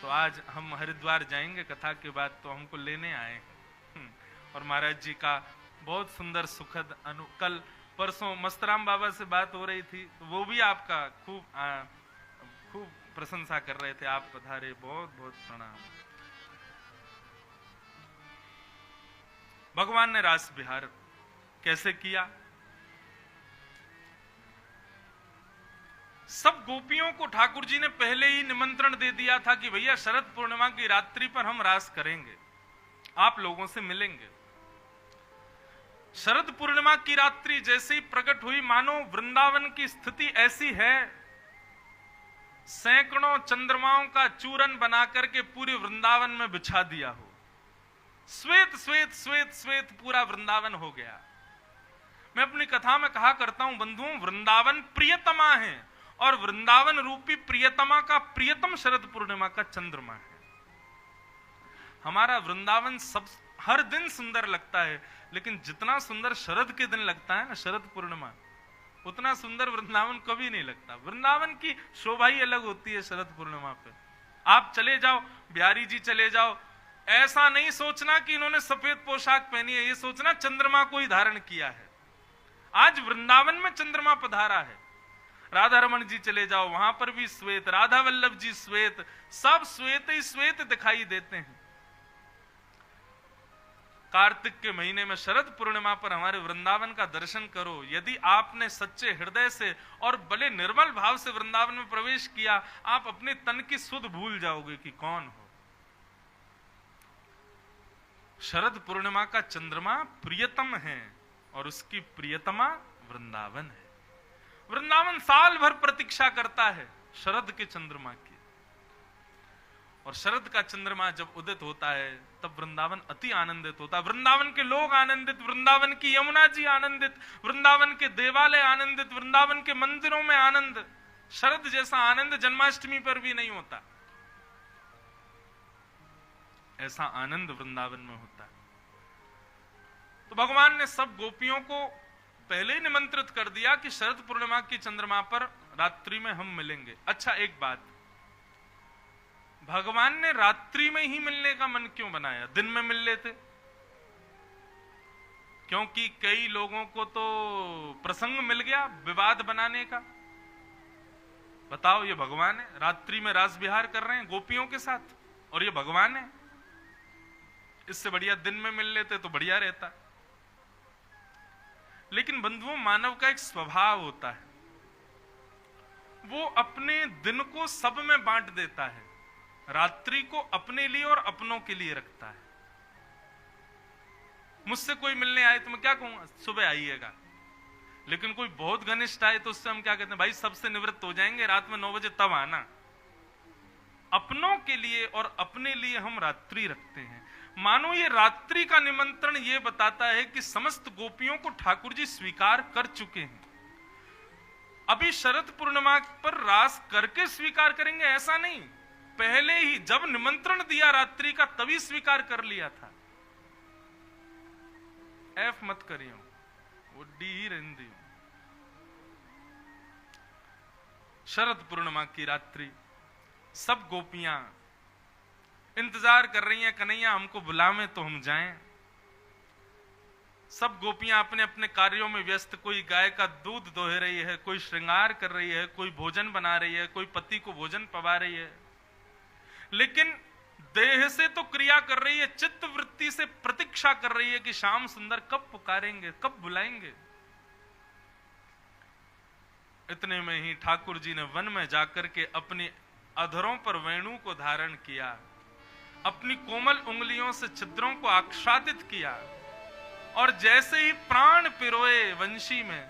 A: तो आज हम हरिद्वार जाएंगे कथा के बाद, तो हमको लेने आए और महाराज जी का बहुत सुंदर सुखद कल परसों मस्तराम बाबा से बात हो रही थी, तो वो भी आपका खूब प्रशंसा कर रहे थे। आप पधारे, बहुत बहुत प्रणाम। भगवान ने रास विहार कैसे किया? सब गोपियों को ठाकुर जी ने पहले ही निमंत्रण दे दिया था कि भैया शरद पूर्णिमा की रात्रि पर हम रास करेंगे, आप लोगों से मिलेंगे। शरद पूर्णिमा की रात्रि जैसे ही प्रकट हुई, मानो वृंदावन की स्थिति ऐसी है, सैकड़ों चंद्रमाओं का चूरन बना करके पूरे वृंदावन में बिछा दिया हो। श्वेत श्वेत श्वेत श्वेत पूरा वृंदावन हो गया। मैं अपनी कथा में कहा करता हूं बंधुओं, वृंदावन प्रियतमा है और वृंदावन रूपी प्रियतमा का प्रियतम शरद पूर्णिमा का चंद्रमा है। हमारा वृंदावन सब हर दिन सुंदर लगता है, लेकिन जितना सुंदर शरद के दिन लगता है ना, शरद पूर्णिमा, उतना सुंदर वृंदावन कभी नहीं लगता। वृंदावन की शोभा ही अलग होती है शरद पूर्णिमा पे। आप चले जाओ, बिहारी जी चले जाओ, ऐसा नहीं सोचना कि इन्होंने सफेद पोशाक पहनी है, ये सोचना चंद्रमा को ही धारण किया है। आज वृंदावन में चंद्रमा पधारा है। राधा रमन जी चले जाओ, वहां पर भी श्वेत, राधा वल्लभ जी श्वेत, सब श्वेत ही श्वेत दिखाई देते हैं। कार्तिक के महीने में शरद पूर्णिमा पर हमारे वृंदावन का दर्शन करो। यदि आपने सच्चे हृदय से और बड़े निर्मल भाव से वृंदावन में प्रवेश किया, आप अपने तन की सुध भूल जाओगे कि कौन हो। शरद पूर्णिमा का चंद्रमा प्रियतम है और उसकी प्रियतमा वृंदावन है। वृंदावन साल भर प्रतीक्षा करता है शरद के चंद्रमा की, और शरद का चंद्रमा जब उदित होता है तब वृंदावन अति आनंदित होता है। वृंदावन के लोग आनंदित, वृंदावन की यमुना जी आनंदित, वृंदावन के देवालय आनंदित, वृंदावन के मंदिरों में आनंद, शरद जैसा आनंद जन्माष्टमी पर भी नहीं होता। ऐसा आनंद वृंदावन में होता है। तो भगवान ने सब गोपियों को पहले ही निमंत्रित कर दिया कि शरद पूर्णिमा की चंद्रमा पर रात्रि में हम मिलेंगे। अच्छा, एक बात, भगवान ने रात्रि में ही मिलने का मन क्यों बनाया? दिन में मिल लेते। क्योंकि कई लोगों को तो प्रसंग मिल गया विवाद बनाने का। बताओ, ये भगवान है, रात्रि में रास विहार कर रहे हैं गोपियों के साथ, और ये भगवान है। इससे बढ़िया दिन में मिल लेते तो बढ़िया रहता। लेकिन बंधुओं, मानव का एक स्वभाव होता है, वो अपने दिन को सब में बांट देता है, रात्रि को अपने लिए और अपनों के लिए रखता है। मुझसे कोई मिलने आए तो मैं क्या कहूंगा? सुबह आइएगा। लेकिन कोई बहुत घनिष्ठ आए तो उससे हम क्या कहते हैं? भाई सबसे निवृत्त हो जाएंगे, रात में 9 बजे तब आना। अपनों के लिए और अपने लिए हम रात्रि रखते हैं। मानो ये रात्रि का निमंत्रण ये बताता है कि समस्त गोपियों को ठाकुर जी स्वीकार कर चुके हैं। अभी शरद पूर्णिमा पर रास करके स्वीकार करेंगे ऐसा नहीं, पहले ही जब निमंत्रण दिया रात्रि का तभी स्वीकार कर लिया था। एफ मत करियो, वो डी ही रहती हूं। शरद पूर्णिमा की रात्रि सब गोपियां इंतजार कर रही हैं, कन्हैया हमको बुलावे तो हम जाएं। सब गोपियां अपने अपने कार्यों में व्यस्त, कोई गाय का दूध दोह रही है, कोई श्रृंगार कर रही है, कोई भोजन बना रही है, कोई पति को भोजन पवा रही है। लेकिन देह से तो क्रिया कर रही है, चित्त वृत्ति से प्रतीक्षा कर रही है कि श्याम सुंदर कब पुकारेंगे, कब बुलाएंगे। इतने में ही ठाकुर जी ने वन में जाकर के अपनी अधरों पर वेणु को धारण किया, अपनी कोमल उंगलियों से छिद्रों को आच्छादित किया, और जैसे ही प्राण पिरोए वंशी में,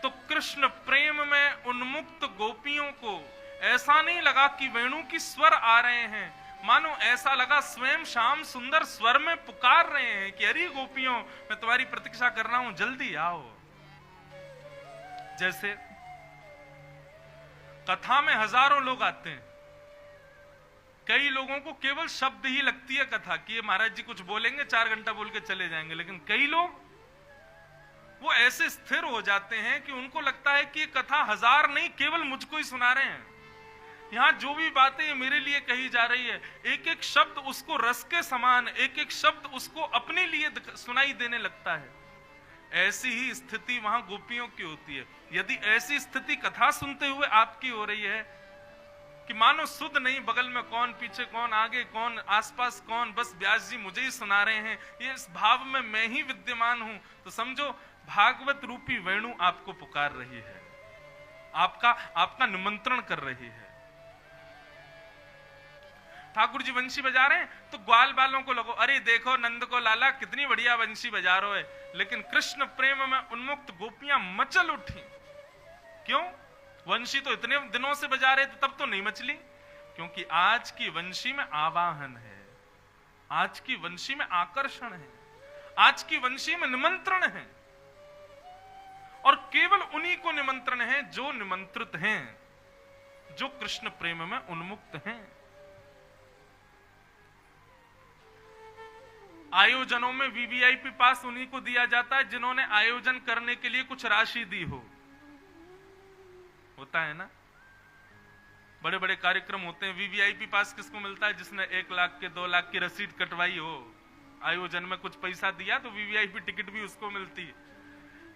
A: तो कृष्ण प्रेम में उन्मुक्त गोपियों को ऐसा नहीं लगा कि वेणु की स्वर आ रहे हैं, मानो ऐसा लगा स्वयं श्याम सुंदर स्वर में पुकार रहे हैं कि अरे गोपियों, मैं तुम्हारी प्रतीक्षा कर रहा हूं, जल्दी आओ। जैसे कथा में हजारों लोग आते हैं, कई लोगों को केवल शब्द ही लगती है कथा कि ये महाराज जी कुछ बोलेंगे, 4 घंटा बोल के चले जाएंगे। लेकिन कई लोग वो ऐसे स्थिर हो जाते हैं कि उनको लगता है कि ये कथा हजार नहीं, केवल मुझको ही सुना रहे हैं। यहां जो भी बातें मेरे लिए कही जा रही है, एक एक शब्द उसको रस के समान, एक एक शब्द उसको अपने लिए सुनाई देने लगता है। ऐसी ही स्थिति वहां गोपियों की होती है। यदि ऐसी स्थिति कथा सुनते हुए आपकी हो रही है कि मानो सुध नहीं, बगल में कौन, पीछे कौन, आगे कौन, आसपास कौन, बस व्यास जी मुझे ही सुना रहे हैं, ये इस भाव में मैं ही विद्यमान हूं, तो समझो भागवत रूपी वेणु आपको पुकार रही है, आपका निमंत्रण कर रही है। ठाकुर जी वंशी बजा रहे हैं तो ग्वाल बालों को लगो, अरे देखो नंद को लाला कितनी बढ़िया वंशी बजा रहे है। लेकिन कृष्ण प्रेम में उन्मुक्त गोपियां मचल उठी। क्यों? वंशी तो इतने दिनों से बजा रहे थे, तब तो नहीं मचली। क्योंकि आज की वंशी में आवाहन है, आज की वंशी में आकर्षण है, आज की वंशी में निमंत्रण है, और केवल उन्हीं को निमंत्रण है जो निमंत्रित हैं, जो कृष्ण प्रेम में उन्मुक्त हैं। आयोजनों में वीवीआईपी पास उन्हीं को दिया जाता है जिन्होंने आयोजन करने के लिए कुछ राशि दी हो। होता है ना, बड़े बड़े कार्यक्रम होते हैं, वीवीआईपी पास किसको मिलता है? जिसने 1 लाख के 2 लाख की रसीद कटवाई हो, आयोजन में कुछ पैसा दिया तो वीवीआईपी टिकट भी उसको मिलती है।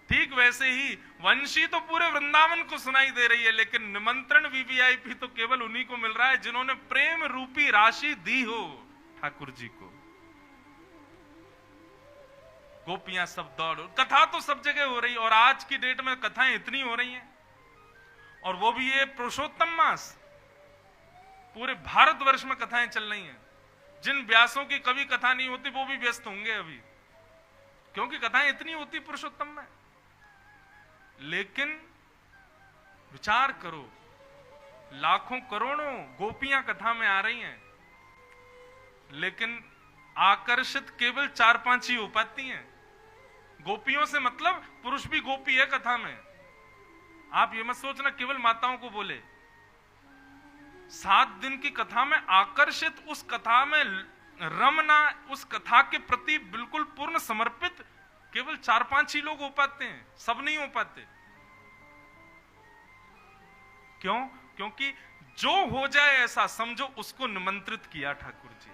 A: ठीक वैसे ही वंशी तो पूरे वृंदावन को सुनाई दे रही है, लेकिन निमंत्रण वीवीआईपी तो केवल उन्हीं को मिल रहा है जिन्होंने प्रेम रूपी राशि दी हो ठाकुर जी को। गोपियां सब दौड़, कथा तो सब जगह हो रही है, और आज की डेट में कथाएं इतनी हो रही हैं, और वो भी ये पुरुषोत्तम मास, पूरे भारतवर्ष में कथाएं चल रही हैं। जिन व्यासों की कभी कथा नहीं होती वो भी व्यस्त होंगे अभी, क्योंकि कथाएं इतनी होती पुरुषोत्तम में। लेकिन विचार करो, लाखों करोड़ों गोपियां कथा में आ रही हैं, लेकिन आकर्षित केवल 4-5 ही हो पाती हैं। गोपियों से मतलब पुरुष भी गोपी है कथा में, आप ये मत सोचना केवल माताओं को बोले। 7 दिन की कथा में आकर्षित, उस कथा में रमना, उस कथा के प्रति बिल्कुल पूर्ण समर्पित केवल 4-5 ही लोग हो पाते हैं, सब नहीं हो पाते। क्यों? क्योंकि जो हो जाए ऐसा समझो उसको निमंत्रित किया ठाकुर जी।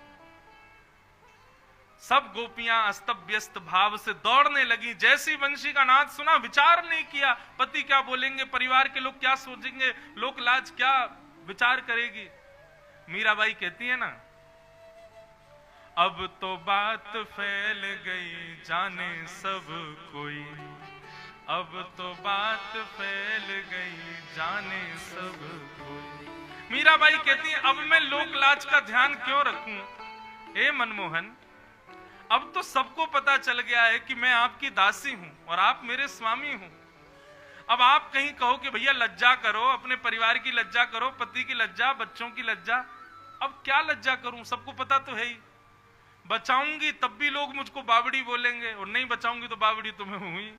A: सब गोपियां अस्त व्यस्त भाव से दौड़ने लगी। जैसी बंशी का नाद सुना, विचार नहीं किया पति क्या बोलेंगे, परिवार के लोग क्या सोचेंगे, लोक लाज क्या विचार करेगी। मीराबाई कहती है ना, अब तो बात फैल गई जाने सब कोई, अब तो बात फैल गई जाने सब कोई। मीराबाई कहती है अब मैं लोक लाज का ध्यान क्यों रखूं। ए मनमोहन, अब तो सबको पता चल गया है कि मैं आपकी दासी हूं और आप मेरे स्वामी हूं। अब आप कहीं कहो कि भैया लज्जा करो, अपने परिवार की लज्जा करो, पति की लज्जा, बच्चों की लज्जा। अब क्या लज्जा करूं, सबको पता तो है ही। बचाऊंगी तब भी लोग मुझको बावड़ी बोलेंगे और नहीं बचाऊंगी तो बावड़ी तुम्हें हुई।